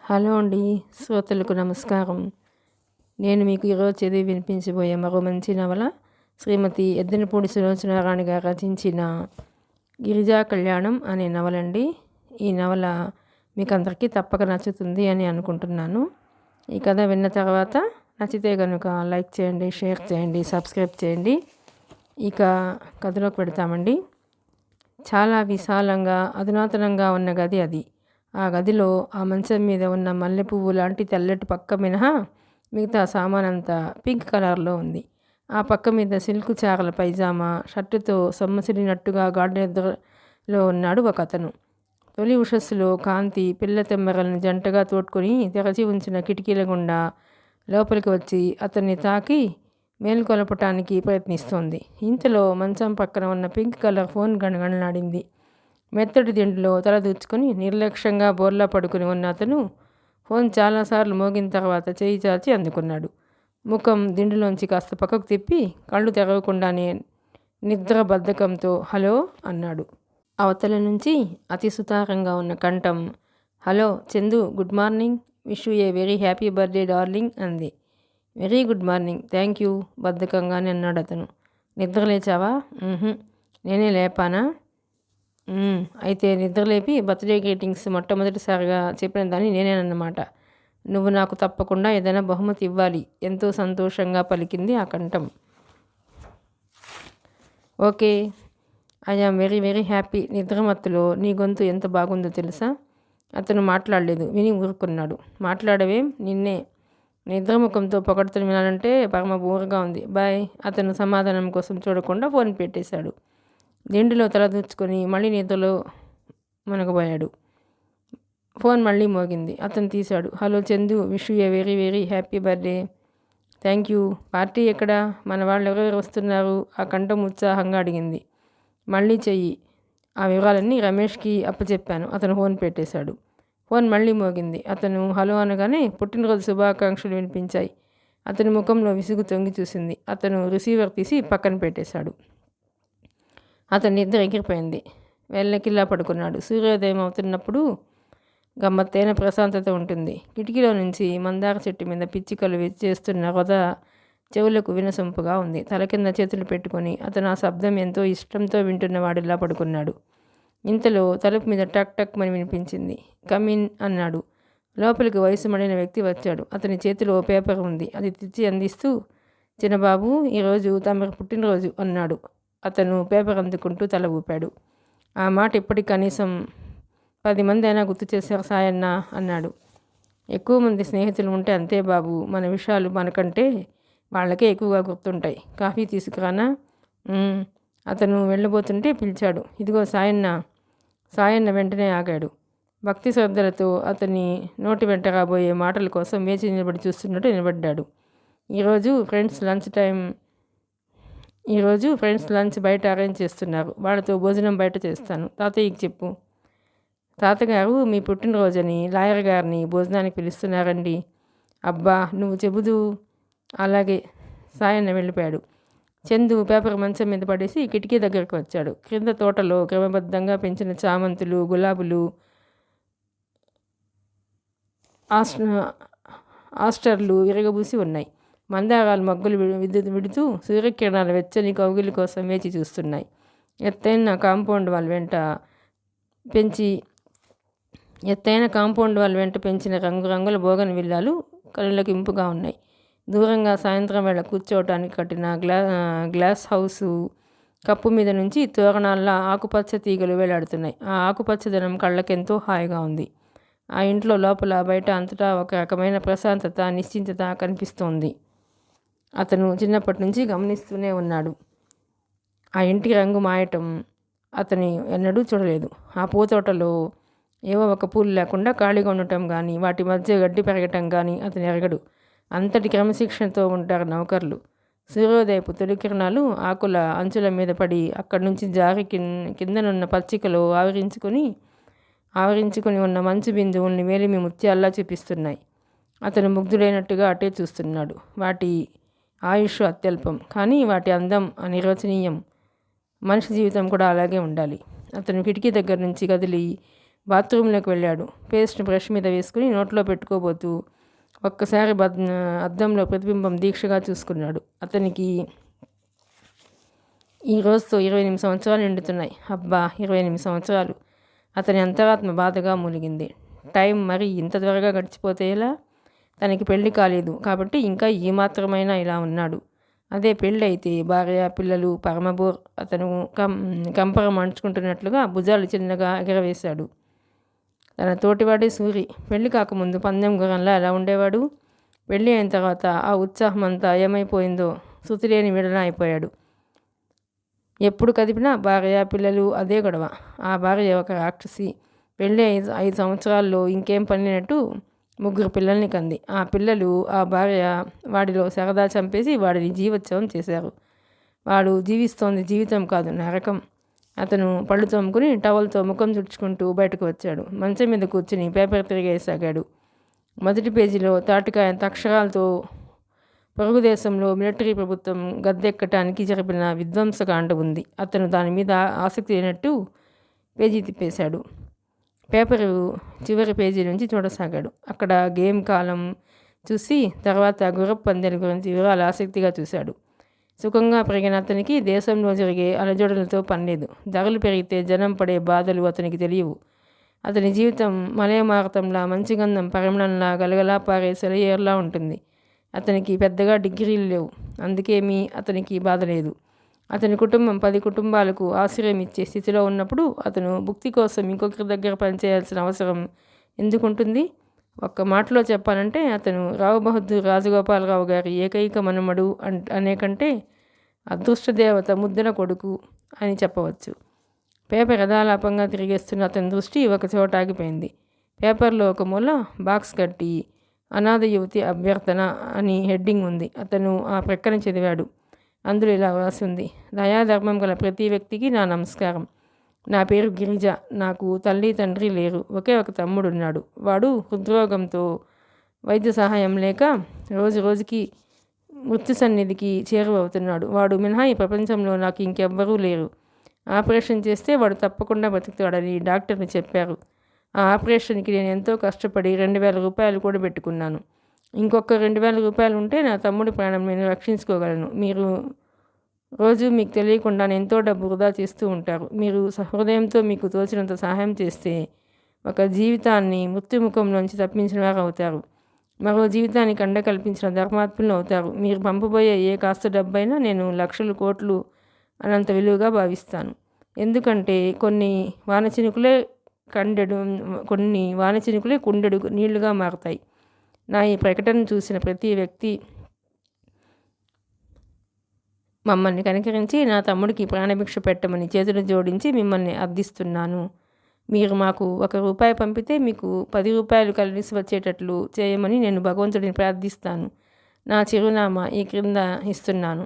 Hello అండి, శ్రోతలకు నమస్కారం. నేను మీకు ఈరోజు చదివి వినిపించబోయే మరో మంచి నవల శ్రీమతి ఎద్దనపూడి సులోచనారాణి గారు రచించిన గిరిజా కళ్యాణం అనే నవలండి. ఈ నవల మీకు అందరికీ తప్పక నచ్చుతుంది అని అనుకుంటున్నాను. ఈ కథ విన్న తర్వాత నచ్చితే కనుక లైక్ చేయండి, షేర్ చేయండి, సబ్స్క్రైబ్ చేయండి. ఇక కథలోకి పెడతామండి. చాలా విశాలంగా అధునాతనంగా ఉన్న గది అది. ఆ గదిలో ఆ మంచం మీద ఉన్న మల్లె పువ్వు లాంటి తెల్లటి పక్క మినహా మిగతా సామానంతా పింక్ కలర్లో ఉంది. ఆ పక్క మీద సిల్క్ చారల పైజామా షర్టుతో సొమ్మసిలినట్టుగా గాఢనిద్రలో ఉన్నాడు ఒక అతను. తొలి ఉషస్సులో కాంతి పిల్ల తెమ్మెరలను జంటగా తోడ్కొని తెరచి ఉంచిన కిటికీల గుండా లోపలికి వచ్చి అతన్ని తాకి మేల్కొలపటానికి ప్రయత్నిస్తోంది. ఇంతలో మంచం పక్కన ఉన్న పింక్ కలర్ ఫోన్ గణగణలాడింది. మెత్తటి దిండులో తలదూచుకొని నిర్లక్ష్యంగా బోర్లా పడుకుని ఉన్న అతను ఫోన్ చాలాసార్లు మోగిన తర్వాత చేయి చాచి అందుకున్నాడు. ముఖం దిండులోంచి కాస్త పక్కకు తిప్పి కళ్ళు తెరవకుండానే నిద్ర బద్ధకంతో హలో అన్నాడు. అవతల నుంచి అతి సుతారంగా ఉన్న కంఠం hello Chandu, good morning, wish you a very happy birthday darling అంది. Very good morning, thank you బద్ధకంగానే అన్నాడు అతను. నిద్ర లేచావా? నేనే లేపానా? అయితే నిద్రలేపి బర్త్డే గ్రీటింగ్స్ మొట్టమొదటిసారిగా చెప్పిన దాన్ని నేనేనన్నమాట. నువ్వు నాకు తప్పకుండా ఏదైనా బహుమతి ఇవ్వాలి, ఎంతో సంతోషంగా పలికింది ఆ కంఠం. Okay, I am very very happy. నిద్రమత్తులో నీ గొంతు ఎంత బాగుందో తెలుసా? అతను మాట్లాడలేదు, విని ఊరుకున్నాడు. మాట్లాడవేం? నిన్నే నిద్రముఖంతో పొగడుతుని వినాలంటే పరమ బోరుగా ఉంది. బాయ్. అతను సమాధానం కోసం చూడకుండా ఫోన్ పెట్టేశాడు. దిండులో తలదూచుకొని మళ్ళీ నిద్రలో మునగబోయాడు. ఫోన్ మళ్ళీ మోగింది. అతను తీశాడు. Hello Chandu, wish you a very very happy birthday. Thank you. Party ఎక్కడా? మన వాళ్ళు ఎవరెవరు వస్తున్నారు? ఆ కంఠం ఉత్సాహంగా అడిగింది. మళ్ళీ చెయ్యి. ఆ వివరాలన్నీ రమేష్కి అప్పచెప్పాను. అతను ఫోన్ పెట్టేశాడు. ఫోన్ మళ్ళీ మోగింది. అతను హలో అనగానే పుట్టినరోజు శుభాకాంక్షలు వినిపించాయి. అతని ముఖంలో విసుగు తొంగి చూసింది. అతను రిసీవర్ తీసి పక్కన పెట్టేశాడు. అతని నిద్ర ఎగిరిపోయింది. వెళ్ళకిల్లా పడుకున్నాడు. సూర్యోదయం అవుతున్నప్పుడు గమ్మత్తైన ప్రశాంతత ఉంటుంది. కిటికీలో నుంచి మందార చెట్టు మీద పిచ్చికలు చేస్తున్న రొద చెవులకు వినసొంపుగా ఉంది. తల కింద చేతులు పెట్టుకొని అతను ఆ శబ్దం ఎంతో ఇష్టంతో వింటున్న వాడిలా పడుకున్నాడు. ఇంతలో తలుపు మీద టక్ టక్ అని వినిపించింది. కమిన్ అన్నాడు. లోపలికి వయసు మడిన వ్యక్తి వచ్చాడు. అతని చేతిలో పేపర్ ఉంది. అది తెచ్చి అందిస్తూ చిన్నబాబు, ఈరోజు తమకు పుట్టినరోజు అన్నాడు. అతను పేపర్ అందుకుంటూ తల ఊపాడు. ఆ మాట ఇప్పటికి కనీసం 10 మంది అయినా గుర్తు చేశారు సాయన్న అన్నాడు. ఎక్కువ మంది స్నేహితులు ఉంటే అంతే బాబు, మన విషయాలు మనకంటే వాళ్ళకే ఎక్కువగా గుర్తుంటాయి. కాఫీ తీసుకురానా? అతను వెళ్ళబోతుంటే పిలిచాడు. ఇదిగో సాయన్న. సాయన్న వెంటనే ఆగాడు. భక్తి శ్రద్ధలతో అతని నోటి వెంట రాబోయే మాటల కోసం వేచి నిలబడి చూస్తున్నట్టు నిలబడ్డాడు. ఈరోజు ఫ్రెండ్స్ లంచ్ బయట అరేంజ్ చేస్తున్నారు. వాళ్ళతో భోజనం బయట చేస్తాను. తాతయ్యకి చెప్పు. తాతగారు మీ పుట్టినరోజని లాయర్ గారిని భోజనానికి పిలుస్తున్నారండి. అబ్బా, నువ్వు చెబుదు. అలాగే. సాయన్న వెళ్ళిపోయాడు. చందు పేపర్ మంచం మీద పడేసి కిటికీ దగ్గరకు వచ్చాడు. క్రింద తోటలో క్రమబద్ధంగా పెంచిన చామంతులు, గులాబులు, ఆస్టర్లు విరగబూసి ఉన్నాయి. మందారాలు మగ్గులు విడుతూ సూర్యకిరణాల వెచ్చని కౌగిలి కోసం వేచి చూస్తున్నాయి. ఎత్తైన కాంపౌండ్ వాళ్ళ వెంట పెంచిన రంగురంగుల బోగన్ విల్లాలు కనులకు ఇంపుగా ఉన్నాయి. దూరంగా సాయంత్రం వేళ కూర్చోవటానికి కట్టిన గ్లాస్ హౌసు కప్పు మీద నుంచి తోరణాల్లా ఆకుపచ్చ తీగలు వేలాడుతున్నాయి. ఆ ఆకుపచ్చదనం కళ్ళకెంతో హాయిగా ఉంది. ఆ ఇంట్లో లోపల బయట అంతటా ఒక రకమైన ప్రశాంతత, నిశ్చింతత కనిపిస్తోంది. అతను చిన్నప్పటి నుంచి గమనిస్తూనే ఉన్నాడు. ఆ ఇంటి రంగు మాయటం అతని ఎన్నడూ చూడలేదు. ఆ పూతోటలో ఏవో ఒక పూలు లేకుండా ఖాళీగా ఉండటం కానీ, వాటి మధ్య గడ్డి పెరగటం కానీ అతను ఎరగడు. అంతటి క్రమశిక్షణతో ఉంటారు నౌకర్లు. సూర్యోదయపు తొలి కిరణాలు ఆకుల అంచుల మీద పడి అక్కడి నుంచి జారి కిందనున్న పచ్చికలో ఆవరించుకొని ఉన్న మంచు బిందువుల్ని వేలిమి ముత్యాల్లా చూపిస్తున్నాయి. అతను ముగ్ధుడైనట్టుగా అటే చూస్తున్నాడు. వాటి ఆయుష్ అత్యల్పం, కానీ వాటి అందం అనిర్వచనీయం. మనిషి జీవితం కూడా అలాగే ఉండాలి. అతను కిటికీ దగ్గర నుంచి కదిలి బాత్రూంలోకి వెళ్ళాడు. పేస్ట్ బ్రష్ మీద వేసుకుని నోట్లో పెట్టుకోబోతూ ఒక్కసారి అద్దంలో ప్రతిబింబం దీక్షగా చూసుకున్నాడు. అతనికి ఈ రోజుతో 28 సంవత్సరాలు నిండుతున్నాయి. అబ్బా, 28 సంవత్సరాలు! అతని అంతరాత్మ బాధగా మూలిగింది. టైం మరి ఇంత త్వరగా గడిచిపోతే ఎలా? తనకి పెళ్లి కాలేదు కాబట్టి ఇంకా ఈ మాత్రమైనా ఇలా ఉన్నాడు. అదే పెళ్ళి అయితే భార్య, పిల్లలు, పరమబోర్. అతను కంపరం అంచుకుంటున్నట్లుగా భుజాలు చిన్నగా ఎగరవేశాడు. తన తోటివాడే సూరి. పెళ్లి కాకముందు పందెం గుర్రంలా ఎలా ఉండేవాడు. పెళ్ళి అయిన తర్వాత ఆ ఉత్సాహం అంతా ఏమైపోయిందో శృతిలేని విడన అయిపోయాడు. ఎప్పుడు కదిపినా భార్య, పిల్లలు, అదే గొడవ. ఆ భార్య ఒక రాక్షసి. పెళ్ళి 5 సంవత్సరాల్లో ఇంకేం పనినట్టు 3 పిల్లల్ని కంది. ఆ పిల్లలు ఆ భార్య వాడిలో సరదా చంపేసి వాడిని జీవోత్సవం చేశారు. వాడు జీవిస్తోంది జీవితం కాదు, నరకం. అతను పళ్ళు తోముకుని టవల్తో ముఖం తుడుచుకుంటూ బయటకు వచ్చాడు. మంచం మీద కూర్చుని పేపర్ తిరిగేసాగాడు. మొదటి పేజీలో తాటికాయంత అక్షరాలతో పొరుగు దేశంలో మిలిటరీ ప్రభుత్వం గద్దెక్కటానికి జరిపిన విధ్వంసకాండ ఉంది. అతను దాని మీద ఆసక్తి లేనట్టు పేజీ తిప్పేశాడు. పేపరు చివరి పేజీ నుంచి చూడసాగాడు. అక్కడ గేమ్ కాలం చూసి తర్వాత గుర్రపు పందెల గురించి వివరాలు ఆసక్తిగా చూశాడు. సుఖంగా పెరిగిన అతనికి దేశంలో జరిగే అలజడులతో పనిలేదు. ధరలు పెరిగితే జనం పడే బాధలు అతనికి తెలియవు. అతని జీవితం మలయమారతంలా మంచిగంధం పరిమళంలా గలగలా పారే సెలయేర్లా ఉంటుంది. అతనికి పెద్దగా డిగ్రీలు లేవు, అందుకేమీ అతనికి బాధ లేదు. అతని కుటుంబం 10 కుటుంబాలకు ఆశ్రయం ఇచ్చే స్థితిలో ఉన్నప్పుడు అతను భుక్తి కోసం ఇంకొకరి దగ్గర పనిచేయాల్సిన అవసరం ఎందుకుంటుంది? ఒక్క మాటలో చెప్పాలంటే అతను రావు బహదూర్ రాజగోపాలరావు గారి ఏకైక మనుమడు అనే కంటే అదృష్టదేవత ముద్దుల కొడుకు అని చెప్పవచ్చు. పేపర్ యథాలాపంగా తిరిగేస్తున్న అతని దృష్టి ఒక చోట ఆగిపోయింది. పేపర్లో ఒక మూల బాక్స్ కట్టి అనాథ యువతి అభ్యర్థన అని హెడ్డింగ్ ఉంది. అతను ఆ ప్రక్కన చదివాడు. అందులో ఇలా రాసి ఉంది: దయాధర్మం గల ప్రతి వ్యక్తికి నా నమస్కారం. నా పేరు గిరిజ. నాకు తల్లి తండ్రి లేరు. ఒకే ఒక తమ్ముడున్నాడు. వాడు హృద్రోగంతో వైద్య సహాయం లేక రోజు రోజుకి మృత్యు సన్నిధికి చేరువవుతున్నాడు. వాడు మినహా ఈ ప్రపంచంలో నాకు ఇంకెవ్వరూ లేరు. ఆపరేషన్ చేస్తే వాడు తప్పకుండా బతుకుతాడని డాక్టర్ని చెప్పారు. ఆ ఆపరేషన్కి నేను ఎంతో కష్టపడి 2,000 రూపాయలు కూడా పెట్టుకున్నాను. ఇంకొక 2,000 రూపాయలు ఉంటే నా తమ్ముడి ప్రాణం నేను రక్షించుకోగలను. మీరు రోజు మీకు తెలియకుండానే ఎంతో డబ్బు వృధా చేస్తూ ఉంటారు. మీరు హృదయంతో మీకు తోచినంత సహాయం చేస్తే ఒక జీవితాన్ని మృత్యుముఖంలోంచి తప్పించిన వారు అవుతారు. మరో జీవితానికి అండ కల్పించిన ధర్మాత్ములు అవుతారు. మీరు పంపబోయే ఏ కాస్త డబ్బైనా నేను లక్షలు కోట్లు అనంత విలువగా భావిస్తాను. ఎందుకంటే కొన్ని వానచినుకులే కుండెడు నీళ్లుగా మారుతాయి. నా ఈ ప్రకటన చూసిన ప్రతి వ్యక్తి మమ్మల్ని కనికరించి నా తమ్ముడికి ప్రాణభిక్ష పెట్టమని చేతులు జోడించి మిమ్మల్ని అర్థిస్తున్నాను. మీరు మాకు 1 రూపాయి పంపితే మీకు 10 రూపాయలు కలిసి వచ్చేటట్లు చేయమని నేను భగవంతుడిని ప్రార్థిస్తాను. నా చిరునామా ఈ క్రింద ఇస్తున్నాను.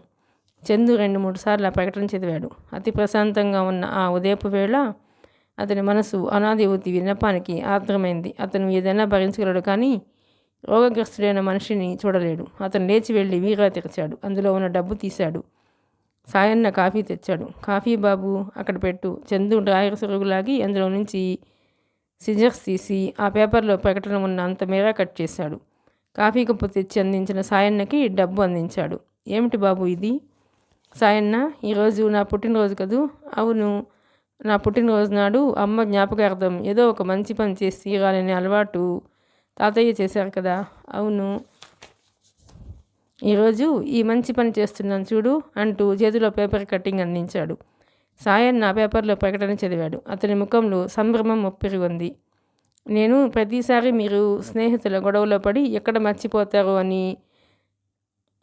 చందు 2-3 సార్లు ఆ ప్రకటన చదివాడు. అతి ప్రశాంతంగా ఉన్న ఆ ఉదయపు వేళ అతని మనసు అనాథ యువతి విన్నపానికి ఆర్ద్రమైంది. అతను ఏదైనా భరించగలడు, కానీ రోగగ్రస్తుడైన మనిషిని చూడలేడు. అతను లేచి వెళ్ళి వీరా తెరిచాడు. అందులో ఉన్న డబ్బు తీశాడు. సాయన్న కాఫీ తెచ్చాడు. కాఫీ బాబు అక్కడ పెట్టు. చందు డ్రాయర్ సొరుగులాగి అందులో నుంచి సిజర్స్ తీసి ఆ పేపర్లో ప్రకటన ఉన్న అంత మేర కట్ చేశాడు. కాఫీ కప్పు తెచ్చి అందించిన సాయన్నకి డబ్బు అందించాడు. ఏమిటి బాబు ఇది? సాయన్న, ఈరోజు నా పుట్టినరోజు కదూ? అవును, నా పుట్టినరోజు నాడు అమ్మ జ్ఞాపకార్థం ఏదో ఒక మంచి పని చేసి తీరాలనే అలవాటు తాతయ్య చేశారు కదా? అవును, ఈరోజు ఈ మంచి పని చేస్తున్నాను చూడు అంటూ చేతిలో పేపర్ కట్టింగ్ అందించాడు. సాయన్న ఆ పేపర్లో ప్రకటన చదివాడు. అతని ముఖంలో సంభ్రమం ఒప్పిరిగొంది. నేను ప్రతిసారి మీరు స్నేహితుల గొడవలో పడి ఎక్కడ మర్చిపోతారో అని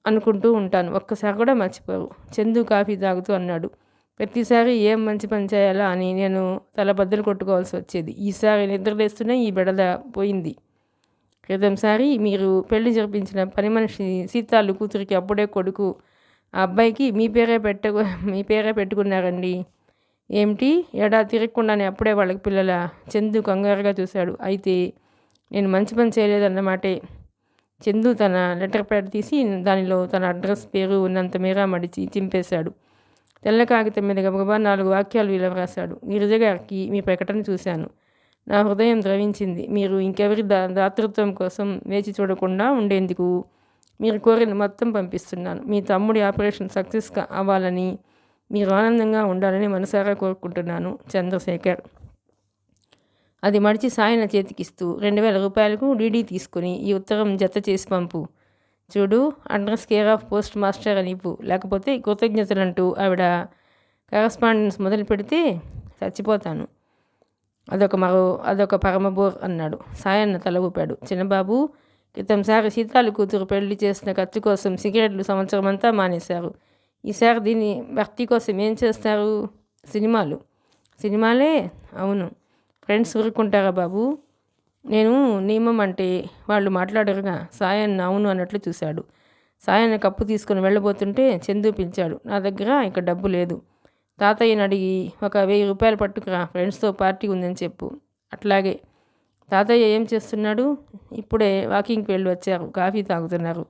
అనుకుంటూ ఉంటాను. ఒక్కసారి కూడా మర్చిపోరు. చందు కాఫీ తాగుతూ అన్నాడు. ప్రతిసారి ఏం మంచి పని చేయాలా అని నేను తల బద్దలు కొట్టుకోవాల్సి వచ్చేది. ఈసారి నిద్రలేస్తూనే ఈ బెడద పోయింది. క్రితంసారి మీరు పెళ్లి జరిపించిన పని మనిషి సీతాలు కూతురికి అప్పుడే కొడుకు. ఆ అబ్బాయికి మీ పేరే పెట్టుకున్నారండి. ఏమిటి? ఏడాది తిరగకుండానే అప్పుడే వాళ్ళకి పిల్లల? చందు కంగారుగా చూశాడు. అయితే నేను మంచి పని చేయలేదన్నమాటే. చందు తన లెటర్ ప్యాడ్ తీసి దానిలో తన అడ్రస్, పేరు ఉన్నంత మేర మడిచి చింపేశాడు. తెల్ల కాగితం మీద గబగబా 4 వాక్యాలు ఇలా రాశాడు. గిరిజ గారికి మీ ప్రకటన చూశాను. నా హృదయం ద్రవించింది. మీరు ఇంకెవరి దాతృత్వం కోసం వేచి చూడకుండా ఉండేందుకు మీరు కోరిన మొత్తం పంపిస్తున్నాను. మీ తమ్ముడి ఆపరేషన్ సక్సెస్గా అవ్వాలని, మీరు ఆనందంగా ఉండాలని మనసారా కోరుకుంటున్నాను. చంద్రశేఖర్. అది మడిచి సాయన చేతికిస్తూ 2000 రూపాయలకు డీడీ తీసుకుని ఈ ఉత్తరం జత చేసి పంపు. చూడు, address care of post master అని ఇవ్వు. లేకపోతే కృతజ్ఞతలంటూ ఆవిడ కరస్పాండెన్స్ మొదలు పెడితే చచ్చిపోతాను. అదొక పరమబోర్ అన్నాడు. సాయన్న తల ఊపాడు. చిన్నబాబు, క్రితంసారి సీతాలు కూతురు పెళ్లి చేసిన ఖర్చు కోసం సిగరెట్లు సంవత్సరం అంతా మానేశారు. ఈసారి దీన్ని భర్తీ కోసం ఏం చేస్తారు? సినిమాలే? అవును. ఫ్రెండ్స్ ఊరుకుంటారా బాబు? నేను నియమం అంటే వాళ్ళు మాట్లాడరుగా. సాయన్న అవును అన్నట్లు చూశాడు. సాయన్న కప్పు తీసుకుని వెళ్ళబోతుంటే చందు పిలిచాడు. నా దగ్గర ఇక డబ్బు లేదు. తాతయ్యని అడిగి ఒక 1000 రూపాయలు పట్టుకురా, ఫ్రెండ్స్తో పార్టీ ఉందని చెప్పు. అట్లాగే. తాతయ్య ఏం చేస్తున్నాడు? ఇప్పుడే వాకింగ్కి వెళ్ళి వచ్చారు. కాఫీ తాగుతున్నారు.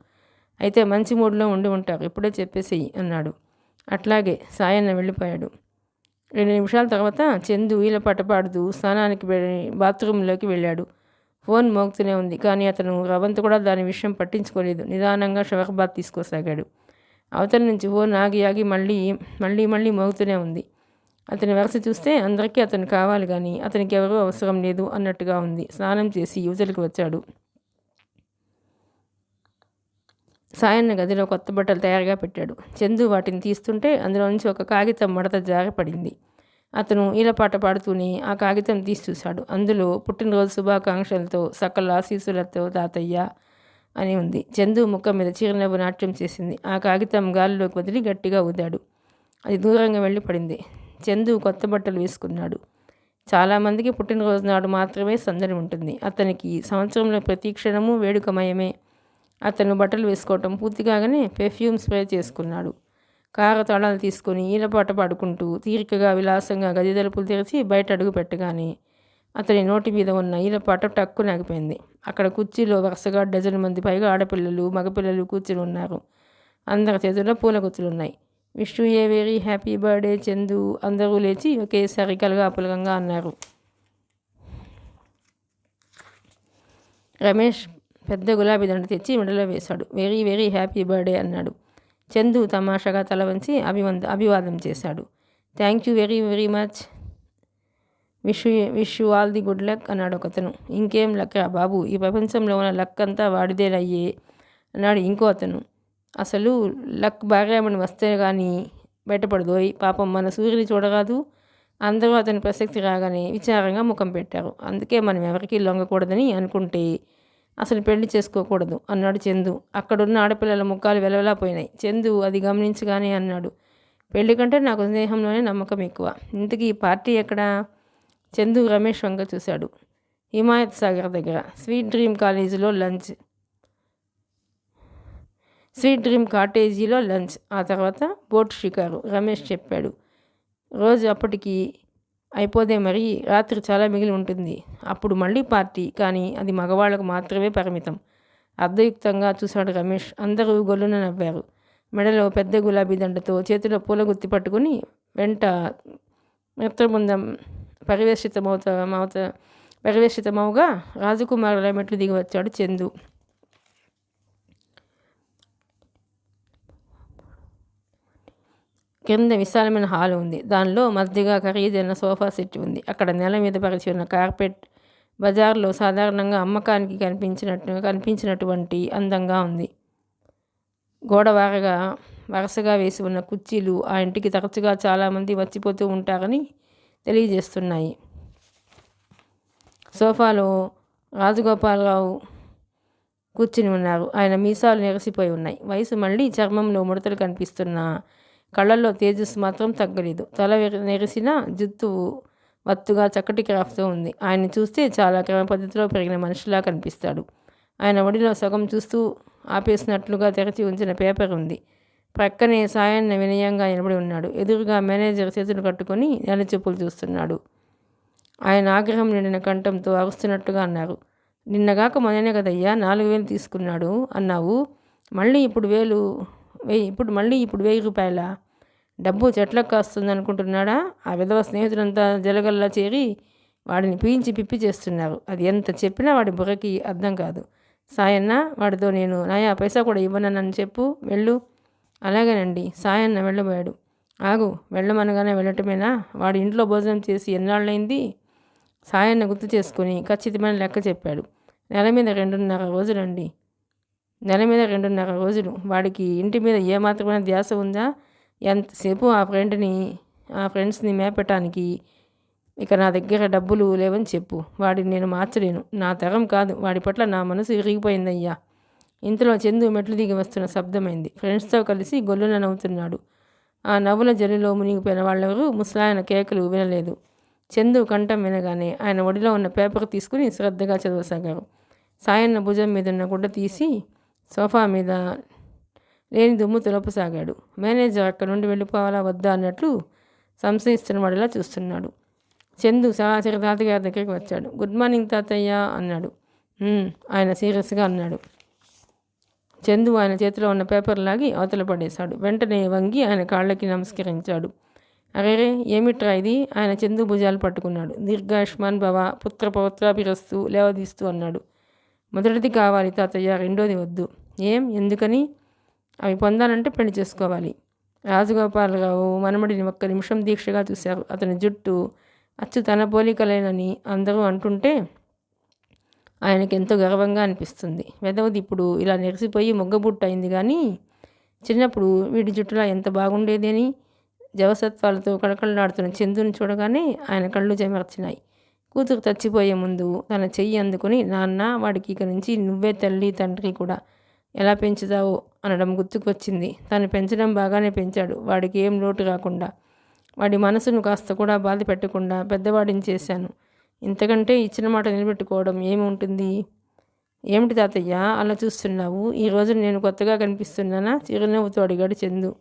అయితే మంచి మూడ్లో ఉండి ఉంటారు. ఇప్పుడే చెప్పేసేయి అన్నాడు. అట్లాగే. సాయన్న వెళ్ళిపోయాడు. 2 నిమిషాల తర్వాత చందు ఈలపాట పాడుతూ స్నానానికి బాత్రూంలోకి వెళ్ళాడు. ఫోన్ మోగుతూనే ఉంది. కానీ అతను రవంత్ కూడా దాని విషయం పట్టించుకోలేదు. నిదానంగా షవర్ బాత్ తీసుకోసాగాడు. అవతల నుంచి ఫోన్ ఆగి మళ్ళీ మోగుతూనే ఉంది. అతని వరుస చూస్తే అందరికీ అతను కావాలి కానీ అతనికి ఎవరూ అవసరం లేదు అన్నట్టుగా ఉంది. స్నానం చేసి యువతలకు వచ్చాడు. సాయన్న గదిలో కొత్త బట్టలు తయారుగా పెట్టాడు. చందు వాటిని తీస్తుంటే అందులో నుంచి ఒక కాగితం మడత జారపడింది. అతను ఈలపాట పాడుతూనే ఆ కాగితం తీసి చూశాడు. అందులో పుట్టినరోజు శుభాకాంక్షలతో సకల ఆశీస్సులతో తాతయ్య అని ఉంది. చందు ముఖం మీద చిరునవ్వు నాట్యం చేసింది. ఆ కాగితం గాలిలోకి వదిలి గట్టిగా ఊదాడు. అది దూరంగా వెళ్ళి పడింది. చందు కొత్త బట్టలు వేసుకున్నాడు. చాలామందికి పుట్టినరోజు నాడు మాత్రమే సందడి ఉంటుంది. అతనికి సంవత్సరంలో ప్రతి క్షణము వేడుకమయమే. అతను బట్టలు వేసుకోవటం పూర్తి కాగానే పెర్ఫ్యూమ్ స్ప్రే చేసుకున్నాడు. కారు తాళాలు తీసుకొని ఈలపాట పాడుకుంటూ తీరికగా విలాసంగా గది తలుపులు తెరిచి బయట అడుగు పెట్టగానే అతని నోటి మీద ఉన్న ఈలపాట టక్కున ఆగిపోయింది. అక్కడ కుర్చీలో వరుసగా డజన్ మంది పైగా ఆడపిల్లలు, మగపిల్లలు కూర్చుని ఉన్నారు. అందరి చేతుల్లో పూల గుత్తులున్నాయి. Wish you a very happy birthday Chandu. అందరూ లేచి ఒకేసారి కలగాపులగంగా అన్నారు. రమేష్ పెద్ద గులాబీ దండ తెచ్చి మెడలో వేశాడు. వెరీ వెరీ హ్యాపీ బర్త్డే అన్నాడు. చందు తమాషాగా తల వంచి అభివాదం చేశాడు. Thank you very very much. Wish you all the good luck అన్నాడు ఒకతను. ఇంకేం లక్ రా బాబు, ఈ ప్రపంచంలో ఉన్న లక్ అంతా వాడిదేనయ్యే అన్నాడు ఇంకో అతను. అసలు లక్ భార్యామణి వస్తే కానీ బయటపడదోయ్. పాపం మన సూర్యుని చూడరాదు. అందరూ అతని ప్రసక్తి రాగానే విచారంగా ముఖం పెట్టారు. అందుకే మనం ఎవరికీ లొంగకూడదని అనుకుంటే అసలు పెళ్లి చేసుకోకూడదు అన్నాడు చందు. అక్కడున్న ఆడపిల్లల ముఖాలు వెలవెలాపోయినాయి. చందు అది గమనించగానే అన్నాడు, పెళ్లి కంటే నాకు స్నేహంలోనే నమ్మకం ఎక్కువ. ఇంతకీ ఈ పార్టీ ఎక్కడా? చందు రమేష్ వంక చూశాడు. హిమాయత్ సాగర్ దగ్గర స్వీట్ డ్రీమ్ కాటేజీలో లంచ్, ఆ తర్వాత బోట్ షికారు రమేష్ చెప్పాడు. రోజు అప్పటికి అయిపోదే, మరి రాత్రి చాలా మిగిలి ఉంటుంది. అప్పుడు మళ్ళీ పార్టీ, కానీ అది మగవాళ్లకు మాత్రమే పరిమితం. అర్ధయుక్తంగా చూశాడు రమేష్. అందరూ గొల్లున నవ్వారు. మెడలో పెద్ద గులాబీ దండతో చేతిలో పూల గుత్తి పట్టుకుని వెంట మిత్రబృందం పరివేషితమవుగా రాజకుమారుల మెట్లు దిగి వచ్చాడు చందు. కింద విశాలమైన హాల్ ఉంది. దానిలో మధ్యగా ఖరీదైన సోఫా సెట్ ఉంది. అక్కడ నేల మీద పరిచి ఉన్న కార్పెట్ బజార్లో సాధారణంగా అమ్మకానికి కనిపించినటువంటి అందంగా ఉంది. వరుసగా వేసి ఉన్న కుర్చీలు ఆ ఇంటికి తరచుగా చాలామంది వచ్చిపోతూ ఉంటారని తెలియజేస్తున్నాయి. సోఫాలో రాజగోపాలరావు కూర్చుని ఉన్నారు. ఆయన మీసాలు నెరసిపోయి ఉన్నాయి. వయసు మళ్ళీ చర్మంలో ముడతలు కనిపిస్తున్నా కళ్ళల్లో తేజస్సు మాత్రం తగ్గలేదు. తల నెరిసిన జుత్తు వత్తుగా చక్కటి క్రాఫ్ట్తో ఉంది. ఆయన్ని చూస్తే చాలా క్రమ పద్ధతిలో పెరిగిన మనిషిలా కనిపిస్తాడు. ఆయన ఒడిలో సగం చూస్తూ ఆపేసినట్లుగా తెరచి ఉంచిన పేపర్ ఉంది. ప్రక్కనే సాయన్న వినయంగా నిలబడి ఉన్నాడు. ఎదురుగా మేనేజర్ చేతులు కట్టుకొని నెలచూపులు చూస్తున్నాడు. ఆయన ఆగ్రహం నిండిన కంఠంతో అరుస్తున్నట్టుగా అన్నారు. నిన్నగాక మొన్ననే కదయ్యా 4000 తీసుకున్నాడు అన్నావు. ఇప్పుడు 1000 రూపాయల డబ్బు చెట్లకు కాస్తుంది అనుకుంటున్నాడా? ఆ విధవ స్నేహితులంతా జలగల్లా చేరి వాడిని పీల్చి పిప్పి చేస్తున్నారు. అది ఎంత చెప్పినా వాడి బుర్రకి అర్థం కాదు. సాయన్న, వాడితో నేను నయా పైసా కూడా ఇవ్వనని చెప్పు, వెళ్ళు. అలాగేనండి. సాయన్న వెళ్ళబోయాడు. ఆగు, వెళ్ళమనగానే వెళ్ళటమేనా? వాడి ఇంట్లో భోజనం చేసి ఎన్నాళ్ళైంది? సాయన్న గుర్తు చేసుకుని ఖచ్చితమైన లెక్క చెప్పాడు. నెల మీద 2.5 రోజులండి. నెల మీద 2.5 రోజులు. వాడికి ఇంటి మీద ఏమాత్రమైన ధ్యాస ఉందా? ఎంతసేపు ఆ ఫ్రెండ్స్ని మేపటానికి. ఇక నా దగ్గర డబ్బులు లేవని చెప్పు. వాడిని నేను మార్చలేను. నా తరం కాదు. వాడి పట్ల నా మనసు ఇరిగిపోయిందయ్యా. ఇంతలో చందు మెట్లు దిగి వస్తున్న శబ్దమైంది. ఫ్రెండ్స్తో కలిసి గొల్లున నవ్వుతున్నాడు. ఆ నవ్వుల జల్లులో మునిగిపోయిన వాళ్ళెవరూ ముసలాయన కేకలు వినలేదు. చందు కంఠం వినగానే ఆయన ఒడిలో ఉన్న పేపర్ తీసుకుని శ్రద్ధగా చదవసాగారు. సాయన్న భుజం మీద ఉన్న గుడ్డ తీసి సోఫా మీద లేని దుమ్ము తులపసాగాడు. మేనేజర్ అక్కడి నుండి వెళ్ళిపోవాలా వద్దా అన్నట్లు సంశయిస్తున్న వాడిలా చూస్తున్నాడు. చందు సరాసరి తాతగారి దగ్గరికి వచ్చాడు. గుడ్ మార్నింగ్ తాతయ్య అన్నాడు. ఆయన సీరియస్గా అన్నాడు. చందు ఆయన చేతిలో ఉన్న పేపర్ లాగి అవతల పడేశాడు. వెంటనే వంగి ఆయన కాళ్ళకి నమస్కరించాడు. అరేరే, ఏమిట్రా ఇది? ఆయన చందు భుజాలు పట్టుకున్నాడు. దీర్ఘాయుష్మాన్ భవ, పుత్ర పౌత్రాభిరస్తు లేవదీస్తూ అన్నాడు. మొదటిది కావాలి తాతయ్య, రెండోది వద్దు. ఎందుకని? అవి పొందాలంటే పెళ్లి చేసుకోవాలి. రాజగోపాలరావు మనమడిని ఒక్క నిమిషం దీక్షగా చూశారు. అతని జుట్టు అచ్చు తన పోలికలేనని అందరూ అంటుంటే ఆయనకి ఎంతో గర్వంగా అనిపిస్తుంది. వెదవది ఇప్పుడు ఇలా నెరిసిపోయి మొగ్గబుట్టు అయింది. కానీ చిన్నప్పుడు వీడి జుట్టులా ఎంత బాగుండేది అని జవసత్వాలతో కళకళలాడుతున్న చందుని చూడగానే ఆయన కళ్ళు చెమర్చినాయి. కూతురు చచ్చిపోయే ముందు తన చెయ్యి అందుకుని, నాన్న, వాడికి ఇక నుంచి నువ్వే తల్లి తండ్రి కూడా, ఎలా పెంచుతావో అనడం గుర్తుకొచ్చింది. తను పెంచడం బాగానే పెంచాడు. వాడికి ఏం లోటు రాకుండా, వాడి మనసును కాస్త కూడా బాధ పెట్టకుండా పెద్దవాడిని చేశాను. ఇంతకంటే ఇచ్చిన మాట నిలబెట్టుకోవడం ఏముంటుంది? ఏమిటి తాతయ్య అలా చూస్తున్నావు? ఈరోజు నేను కొత్తగా కనిపిస్తున్నానా? చిరునవ్వుతో అడిగాడు చందు.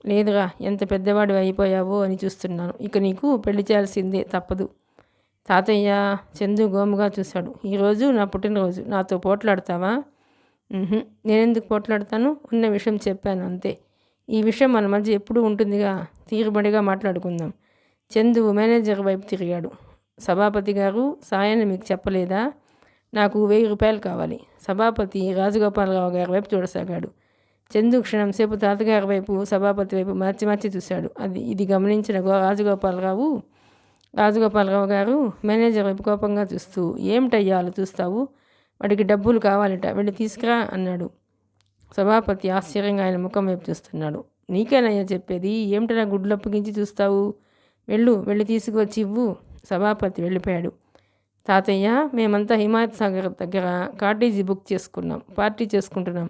లేదురా, ఎంత పెద్దవాడు అయిపోయావో అని చూస్తున్నాను. ఇక నీకు పెళ్లి చేయాల్సిందే, తప్పదు. తాతయ్య, చందు గోముగా చూశాడు. ఈరోజు నా పుట్టినరోజు, నాతో పోట్లాడతావా? నేనెందుకు పోట్లాడతాను? ఉన్న విషయం చెప్పాను అంతే. ఈ విషయం మన మధ్య ఎప్పుడూ ఉంటుందిగా, తీరుబడిగా మాట్లాడుకుందాం. చందు మేనేజర్ వైపు తిరిగాడు. సభాపతి గారు, సాయాన్ని మీకు చెప్పలేదా? నాకు 1000 రూపాయలు కావాలి. సభాపతి రాజగోపాలరావు గారి వైపు చూడసాగాడు. చందు క్షణం సేపు తాతగారి వైపు, సభాపతి వైపు మార్చి చూశాడు. ఇది గమనించిన రాజగోపాలరావు గారు మేనేజర్ వైపు కోపంగా చూస్తూ, ఏమిటయ్యా అలా చూస్తావు? వాడికి డబ్బులు కావాలట, వెళ్ళి తీసుకురా అన్నాడు. సభాపతి ఆశ్చర్యంగా ఆయన ముఖం వైపు చూస్తున్నాడు. నీకేనయ్యా చెప్పేది? ఏమిటలా గుడ్లు అప్పగించి చూస్తావు? వెళ్ళి తీసుకువచ్చి ఇవ్వు. సభాపతి వెళ్ళిపోయాడు. తాతయ్య, మేమంతా హిమాయత్ సాగర్ దగ్గర కాటేజీ బుక్ చేసుకున్నాం, పార్టీ చేసుకుంటున్నాం.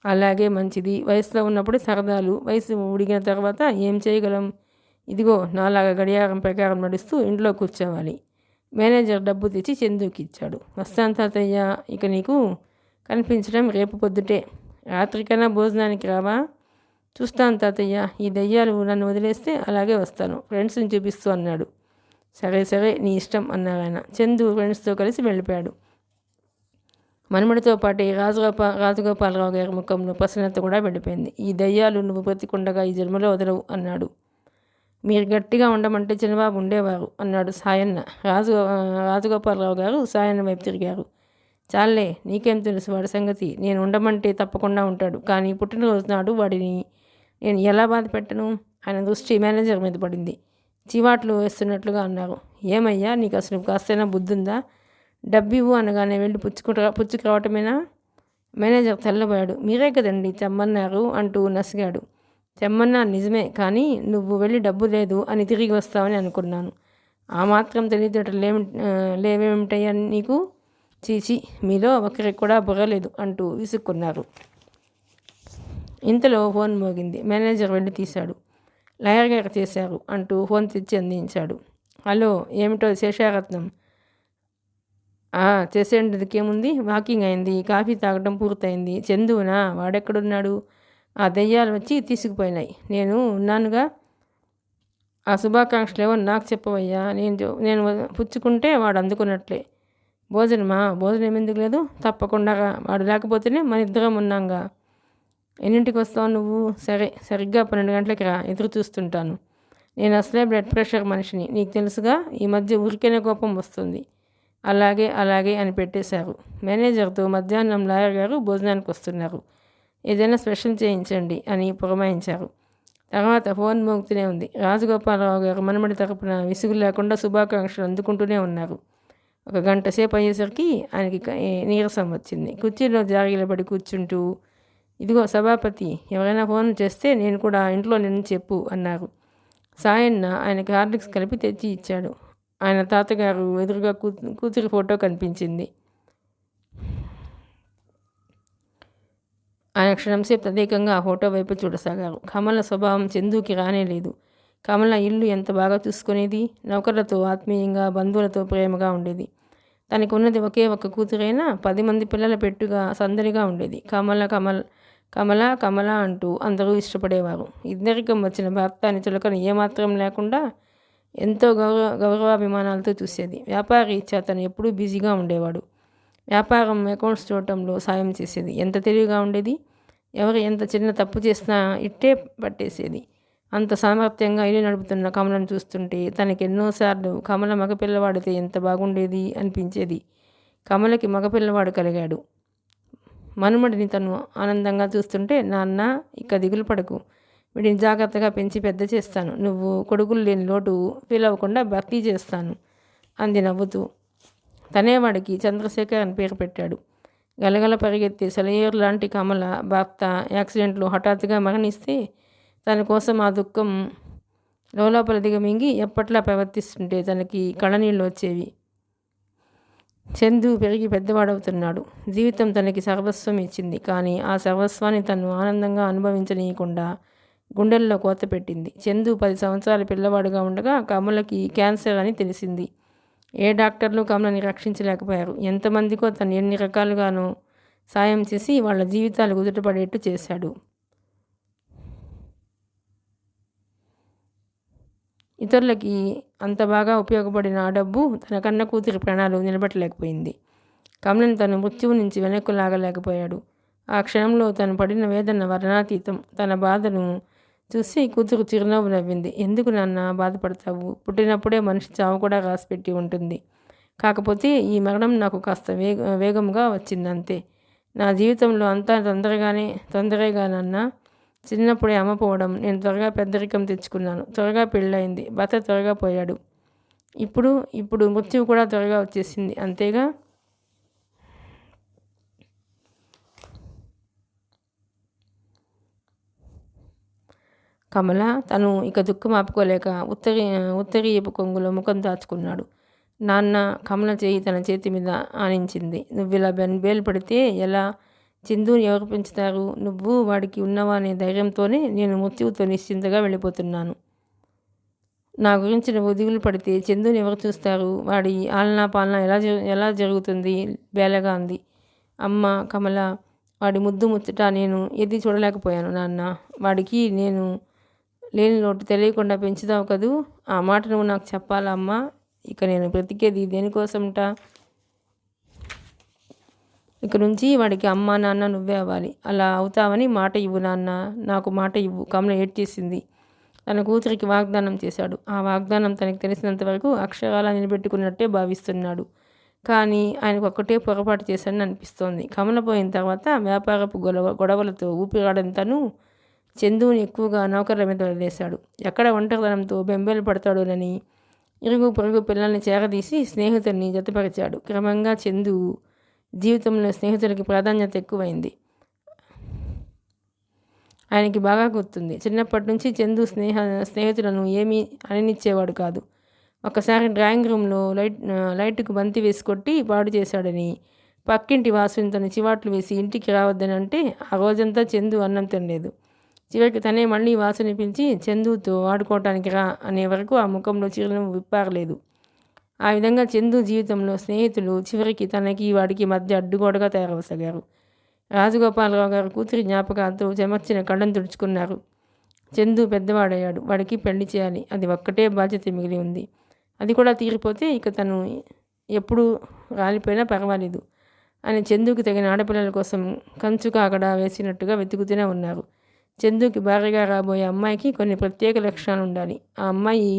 అలాగే, మంచిది. వయసులో ఉన్నప్పుడు సరదాలు, వయసు ఉడిగిన తర్వాత ఏం చేయగలం? ఇదిగో నాలాగా గడియారం ప్రకారం నడుస్తూ ఇంట్లో కూర్చోవాలి. మేనేజర్ డబ్బు తెచ్చి చందుకి ఇచ్చాడు. వస్తాను తాతయ్య, ఇక నీకు కనిపించడం రేపు పొద్దుటే. రాత్రికైనా భోజనానికి రావా? చూస్తాను తాతయ్య. ఈ దయ్యాలు నన్ను వదిలేస్తే అలాగే వస్తాను, ఫ్రెండ్స్ని చూపిస్తూ అన్నాడు. సరే నీ ఇష్టం అన్నారు ఆయన. చందు ఫ్రెండ్స్తో కలిసి వెళ్ళిపోయాడు. మనమడితో పాటే రాజగోపాలరావు గారి ముఖంలో ప్రసన్నత కూడా వెళ్ళిపోయింది. ఈ దయ్యాలు నువ్వు బ్రతికుండగా ఈ జన్మలో వదలవు అన్నాడు. మీరు గట్టిగా ఉండమంటే చిన్నబాబు ఉండేవారు అన్నాడు సాయన్న. రాజగోపాలరావు గారు సాయన్న వైపు తిరిగారు. చాలే, నీకేం తెలుసు వాడి సంగతి? నేను ఉండమంటే తప్పకుండా ఉంటాడు. కానీ పుట్టినరోజు నాడు వాడిని నేను ఎలా బాధ పెట్టను? ఆయన దృష్టి మేనేజర్ మీద పడింది. చివాట్లు వేస్తున్నట్లుగా అన్నారు. ఏమయ్యా, నీకు అసలు కాస్తైనా బుద్ధుందా? డబ్బివ్వు అనగానే వెళ్ళి పుచ్చుకు రావటమేనా? మేనేజర్ తెల్లబోయాడు. మీరే కదండి తెమ్మన్నారు అంటూ నసిగాడు. తెమ్మన్నా నిజమే, కానీ నువ్వు వెళ్ళి డబ్బు లేదు అని తిరిగి వస్తావని అనుకున్నాను. ఆ మాత్రం తెలియదు లేవేమిటయ్యా నీకు? చీచి, మీలో ఒకరికి కూడా బుర్రలేదు అంటూ విసుక్కున్నారు. ఇంతలో ఫోన్ మోగింది. మేనేజర్ వెళ్ళి తీశాడు. లాయర్ గారు చేశారు అంటూ ఫోన్ తెచ్చి అందించాడు. హలో, ఏమిటో శేషారత్నం? చేసేందుకేముంది, వాకింగ్ అయింది, కాఫీ తాగడం పూర్తయింది. చందువునా? వాడెక్కడున్నాడు? ఆ దయ్యాలు వచ్చి తీసుకుపోయినాయి. నేను ఉన్నానుగా. ఆ శుభాకాంక్షలేవో నాకు చెప్పవయ్యా. నేను పుచ్చుకుంటే వాడు అందుకున్నట్లే. భోజనం ఎందుకు లేదు? తప్పకుండా వాడు లేకపోతేనే మన ఇద్దరం ఉన్నాంగా. ఎన్నింటికి వస్తావు నువ్వు? సరిగ్గా 12 గంటలకి రా, ఎదురు చూస్తుంటాను. నేను అసలే బ్లడ్ ప్రెషర్ మనిషిని, నీకు తెలుసుగా. ఈ మధ్య ఊరికేనే కోపం వస్తుంది. అలాగే అలాగే అని పెట్టేశారు. మేనేజర్తో మధ్యాహ్నం లాయర్ గారు భోజనానికి వస్తున్నారు, ఏదైనా స్పెషల్ చేయించండి అని పురమాయించారు. తర్వాత ఫోన్ మోగుతూనే ఉంది. రాజగోపాలరావు గారు మనమడి తరపున విసుగు లేకుండా శుభాకాంక్షలు అందుకుంటూనే ఉన్నారు. ఒక గంట సేపు అయ్యేసరికి ఆయనకి నీరసం వచ్చింది. కుర్చీలో జాగిలబడి కూర్చుంటూ, ఇదిగో సభాపతి, ఎవరైనా ఫోన్ చేస్తే నేను కూడా ఇంట్లో నిన్ను చెప్పు అన్నారు. సాయన్న ఆయనకి హార్లిక్స్ కలిపి తెచ్చి ఇచ్చాడు. ఆయన తాతగారు ఎదురుగా కూతురి ఫోటో కనిపించింది. ఆయన క్షణంసేపు తదేకంగా ఆ ఫోటో వైపు చూడసాగారు. కమల స్వభావం చందుకి రానేలేదు. కమల ఇల్లు ఎంత బాగా చూసుకునేది. నౌకర్లతో ఆత్మీయంగా, బంధువులతో ప్రేమగా ఉండేది. తనకు ఉన్నది ఒకే ఒక్క కూతురైనా 10 మంది పిల్లల పెట్టుగా సందడిగా ఉండేది. కమల కమల కమల కమల అంటూ అందరూ ఇష్టపడేవారు. ఇద్దరికం వచ్చిన భర్త అని చులకన ఏమాత్రం లేకుండా ఎంతో గౌరవాభిమానాలతో చూసేది. వ్యాపారి ఇచ్చా తను ఎప్పుడూ బిజీగా ఉండేవాడు. వ్యాపారం అకౌంట్స్ చూడటంలో సాయం చేసేది. ఎంత తెలివిగా ఉండేది. ఎవరు ఎంత చిన్న తప్పు చేసినా ఇట్టే పట్టేసేది. అంత సామర్థ్యంగా ఇల్లు నడుపుతున్న కమలను చూస్తుంటే తనకి ఎన్నోసార్లు కమల మగపిల్లవాడితే ఎంత బాగుండేది అనిపించేది. కమలకి మగపిల్లవాడు కలిగాడు. మనుమడిని తను ఆనందంగా చూస్తుంటే, నాన్న ఇక దిగులు పడకు, వీడిని జాగ్రత్తగా పెంచి పెద్ద చేస్తాను, నువ్వు కొడుకులు లేని లోటు ఫీల్ అవ్వకుండా భర్తీ చేస్తాను అంది నవ్వుతూ. తనేవాడికి చంద్రశేఖర్ అని పేరు పెట్టాడు. గలగల పరిగెత్తే సెలయేరు లాంటి కమల భర్త యాక్సిడెంట్లో హఠాత్తుగా మరణిస్తే తన కోసం ఆ దుఃఖం లోపల దిగమింగి ఎప్పట్లా ప్రవర్తిస్తుంటే తనకి కళ్ళనీళ్ళు వచ్చేవి. చందు పెరిగి పెద్దవాడవుతున్నాడు. జీవితం తనకి సర్వస్వం ఇచ్చింది. కానీ ఆ సర్వస్వాన్ని తను ఆనందంగా అనుభవించనీయకుండా గుండెల్లో కోత పెట్టింది. చందు 10 సంవత్సరాల పిల్లవాడుగా ఉండగా కమలకి క్యాన్సర్ అని తెలిసింది. ఏ డాక్టర్లు కమలని రక్షించలేకపోయారు. ఎంతమందికో తను ఎన్ని రకాలుగానో సాయం చేసి వాళ్ళ జీవితాలు కుదుటపడేట్టు చేశాడు. ఇతరులకి అంత బాగా ఉపయోగపడిన ఆ డబ్బు తన కన్న కూతురి ప్రాణాలు నిలబెట్టలేకపోయింది. కమలని తను మృత్యువు నుంచి వెనక్కు లాగలేకపోయాడు. ఆ క్షణంలో తను పడిన వేదన వర్ణాతీతం. తన బాధను చూసి కూతురు చిరునవ్వు నవ్వింది. ఎందుకు నాన్న బాధపడతావు? పుట్టినప్పుడే మనిషి చావు కూడా రాసిపెట్టి ఉంటుంది. కాకపోతే ఈ మరణం నాకు కాస్త వేగంగా వచ్చింది అంతే. నా జీవితంలో అంతా తొందరగా నాన్న. చిన్నప్పుడే అమ్మ పోవడం, నేను త్వరగా పెద్దరికం తెచ్చుకున్నాను, త్వరగా పెళ్ళయింది, భర్త త్వరగా పోయాడు, ఇప్పుడు మృత్యువు కూడా త్వరగా వచ్చేసింది, అంతేగా. కమల తను ఇక దుఃఖం ఆపుకోలేక ఉత్తరీయపు కొంగులో ముఖం దాచుకున్నాడు. నాన్న కమల చేయి తన చేతి మీద ఆనించింది. నువ్విలా బేలు పడితే ఎలా? చందుని ఎవరు పెంచుతారు? నువ్వు వాడికి ఉన్నవా అనే ధైర్యంతోనే నేను మృత్యువుతో నిశ్చింతగా వెళ్ళిపోతున్నాను. నా గురించి నువ్వు దిగులు పడితే చందుని ఎవరు చూస్తారు? వాడి ఆలనా పాలన ఎలా జరుగుతుంది? బేలగా అంది. అమ్మ కమల, వాడి ముద్దు ముచ్చట నేను ఏది చూడలేకపోయాను నాన్న. వాడికి నేను లేని లోటు తెలియకుండా పెంచుతావు కదూ. ఆ మాట నువ్వు నాకు చెప్పాలా అమ్మా? ఇక నేను బ్రతికేది దేనికోసంట? ఇక నుంచి వాడికి అమ్మ నాన్న నువ్వే అవ్వాలి. అలా అవుతావని మాట ఇవ్వు నాన్న, నాకు మాట ఇవ్వు. కమల ఏడ్చేసింది. తన కూతురికి వాగ్దానం చేశాడు. ఆ వాగ్దానం తనకు తెలిసినంత వరకు అక్షరాలా నిలబెట్టుకున్నట్టే భావిస్తున్నాడు. కానీ ఆయనకు ఒక్కటే పొరపాటు చేశాడని అనిపిస్తోంది. కమల పోయిన తర్వాత వ్యాపారపు గొడవలతో ఊపిరాడని తను చందుని ఎక్కువగా నౌకర్ల మీద వదిలేశాడు. ఎక్కడ ఒంటరితనంతో బెంబేలు పడతాడోనని ఇరుగు పొరుగు పిల్లల్ని చేరదీసి స్నేహితుల్ని జతపరిచాడు. క్రమంగా చందు జీవితంలో స్నేహితులకి ప్రాధాన్యత ఎక్కువైంది. ఆయనకి బాగా గుర్తుంది. చిన్నప్పటి నుంచి చందు స్నేహితులను ఏమీ అననిచ్చేవాడు కాదు. ఒకసారి డ్రాయింగ్ రూమ్లో లైట్కు బంతి వేసి కొట్టి పాడు చేశాడని పక్కింటి వాసుని తను చివాట్లు వేసి ఇంటికి రావద్దని అంటే ఆ రోజంతా చందు అన్నం తినలేదు. చివరికి తనే మళ్ళీ వాసుని పిలిచి చందుతో ఆడుకోవటానికి రా అనే వరకు ఆ ముఖంలో చిరునవ్వు విప్పారలేదు. ఆ విధంగా చందు జీవితంలో స్నేహితులు చివరికి తనకి వాడికి మధ్య అడ్డుగోడగా తయారవసాగారు. రాజగోపాలరావు గారు కూతురి జ్ఞాపకాలతో చెమర్చిన కళ్ళను తుడుచుకున్నారు. చందు పెద్దవాడయ్యాడు. వాడికి పెళ్లి చేయాలి. అది ఒక్కటే బాధ్యత మిగిలి ఉంది. అది కూడా తీరిపోతే ఇక తను ఎప్పుడు రాలిపోయినా పర్వాలేదు అని చందుకి తగిన ఆడపిల్లల కోసం కంచు కాకడా వేసినట్టుగా వెతుకుతూనే ఉన్నారు. చందుకి భార్యగా రాబోయే అమ్మాయికి కొన్ని ప్రత్యేక లక్షణాలు ఉండాలి. ఆ అమ్మాయి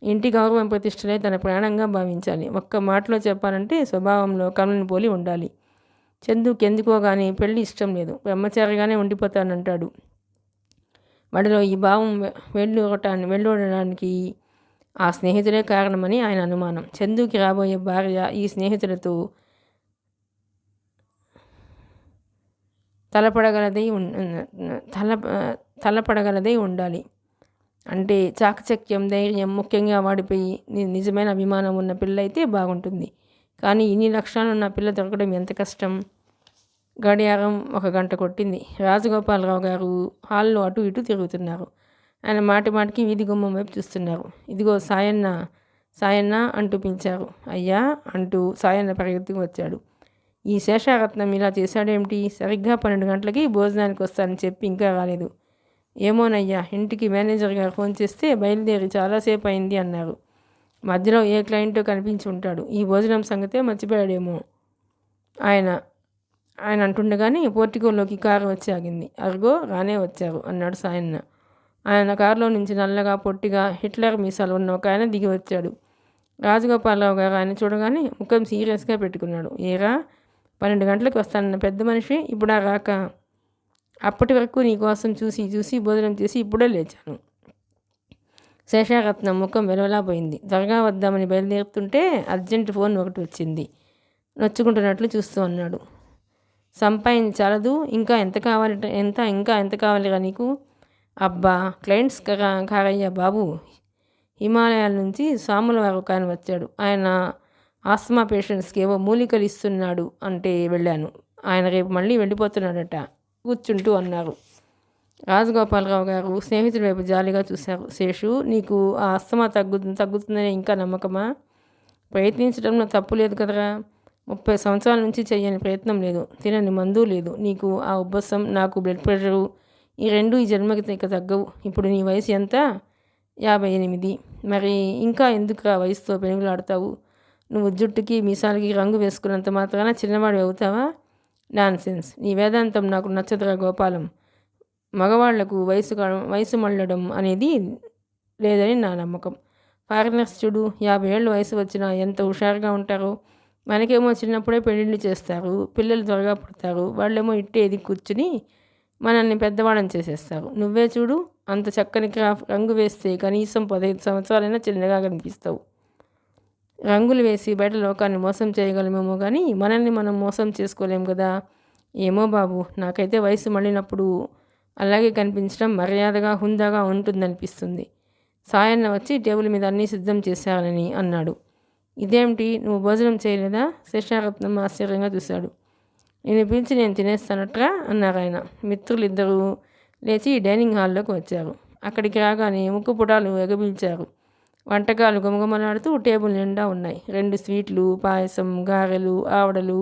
ఇంటి గౌరవం ప్రతిష్టలే తన ప్రాణంగా భావించాలి. ఒక్క మాటలో చెప్పాలంటే స్వభావంలో కమలని పోలి ఉండాలి. చందుకి ఎందుకో కానీ పెళ్ళి ఇష్టం లేదు. బ్రహ్మచారిగానే ఉండిపోతానంటాడు. వాడిలో ఈ భావం వెళ్ళూడడానికి ఆ స్నేహితులే కారణమని ఆయన అనుమానం. చందుకి రాబోయే భార్య ఈ స్నేహితులతో తలపడగలదై ఉండాలి. అంటే చాకచక్యం, ధైర్యం, ముఖ్యంగా వాడిపై నిజమైన అభిమానం ఉన్న పిల్ల అయితే బాగుంటుంది. కానీ ఇన్ని లక్షణాలు ఉన్న పిల్ల దొరకడం ఎంత కష్టం. గడియారం 1 గంట కొట్టింది. రాజగోపాలరావు గారు హాల్లో అటు ఇటు తిరుగుతున్నారు. ఆయన మాటి మాటికి వీధి గుమ్మం వైపు చూస్తున్నారు. ఇదిగో సాయన్న, సాయన్న అంటూ పిలిచారు. అయ్యా అంటూ సాయన్న పరిగెత్తుకు వచ్చాడు. ఈ శేషారత్నం ఇలా చేశాడేమిటి? సరిగ్గా 12 గంటలకి భోజనానికి వస్తానని చెప్పి ఇంకా రాలేదు. ఏమోనయ్యా, ఇంటికి మేనేజర్ గారు ఫోన్ చేస్తే బయలుదేరి చాలాసేపు అయింది అన్నారు. మధ్యలో ఏ క్లయింటో కనిపించి ఉంటాడు. ఈ భోజనం సంగతే మర్చిపోయాడేమో ఆయన అంటుండగానే పోర్టికోలోకి కారు వచ్చి ఆగింది. అరుగో రానే వచ్చారు అన్నాడు సాయన్న. ఆయన కారులో నుంచి నల్లగా పొట్టిగా హిట్లర్ మీసాలు ఉన్న ఒక ఆయన దిగి వచ్చాడు. రాజగోపాలరావు గారు ఆయన చూడగానే ముఖం సీరియస్గా పెట్టుకున్నాడు. ఏరా, 12 గంటలకు వస్తానన్న పెద్ద మనిషి ఇప్పుడా రాక? అప్పటి వరకు నీ కోసం చూసి భోజనం చేసి ఇప్పుడే లేచాను. శేషారత్నం ముఖం వెలవలా పోయింది. త్వరగా వద్దామని బయలుదేరుతుంటే అర్జెంట్ ఫోన్ ఒకటి వచ్చింది. నొచ్చుకుంటున్నట్లు చూస్తూ అన్నాడు. సంపాదించి చాలదు, ఇంకా ఎంత కావాలిరా నీకు? అబ్బా, క్లయింట్స్ కారయ్య బాబు. హిమాలయాల నుంచి సాముల వారు కాని వచ్చాడు. ఆయన ఆస్మా పేషెంట్స్కి ఏవో మూలికలు ఇస్తున్నాడు అంటే వెళ్ళాను. ఆయన రేపు మళ్ళీ వెళ్ళిపోతున్నాడట కూర్చుంటూ అన్నారు. రాజగోపాలరావు గారు స్నేహితుడి వైపు జాలిగా చూశారు. శేషు, నీకు ఆ ఆస్తమా తగ్గుతుందనే ఇంకా నమ్మకమా? ప్రయత్నించడంలో తప్పు లేదు కదరా. 30 సంవత్సరాల నుంచి చెయ్యని ప్రయత్నం లేదు, తినని మందు లేదు. నీకు ఆ ఉబ్బసం, నాకు బ్లడ్ ప్రెషరు, ఈ రెండు ఈ జన్మకి ఇక తగ్గవు. ఇప్పుడు నీ వయసు ఎంత? 58. మరి ఇంకా ఎందుకురా వయసుతో పెనుగులాడతావు? నువ్వు జుట్టుకి మీసాలకి రంగు వేసుకున్నంత మాత్రాన చిన్నవాడు అవుతావా? నాన్సెన్స్. నీ వేదాంతం నాకు నచ్చదురా గోపాలం. మగవాళ్లకు వయసు మళ్ళడం అనేది లేదని నా నమ్మకం. ఫారినర్స్ చూడు, 50 ఏళ్ళు వయసు వచ్చినా ఎంత హుషారుగా ఉంటారో. మనకేమో చిన్నప్పుడే పెళ్ళిళ్ళు చేస్తారు, పిల్లలు త్వరగా పుడతారు. వాళ్ళేమో ఇట్టేది కూర్చుని మనల్ని పెద్దవాళ్ళని చేసేస్తారు. నువ్వే చూడు, అంత చక్కని రంగు వేస్తే కనీసం 15 సంవత్సరాలైనా చిన్నగా కనిపిస్తావు. రంగులు వేసి బయట లోకాన్ని మోసం చేయగలమేమో కానీ మనల్ని మనం మోసం చేసుకోలేం కదా. ఏమో బాబు, నాకైతే వయసు మళ్ళినప్పుడు అలాగే కనిపించడం మర్యాదగా హుందాగా ఉంటుందనిపిస్తుంది. సాయన్న వచ్చి టేబుల్ మీద అన్నీ సిద్ధం చేశానని అన్నాడు. ఇదేమిటి, నువ్వు భోజనం చేయలేదా? శేషారత్నం ఆశ్చర్యంగా చూశాడు. నేను పిలిచి నేను తినేస్తానట్రా అన్నారు ఆయన. మిత్రులు ఇద్దరూ లేచి డైనింగ్ హాల్లోకి వచ్చారు. అక్కడికి రాగానే ముక్కు పుటాలు ఎగబిల్చారు. వంటకాలు గుమగుమలాడుతూ టేబుల్ నిండా ఉన్నాయి. 2 స్వీట్లు, పాయసం, గారెలు, ఆవడలు,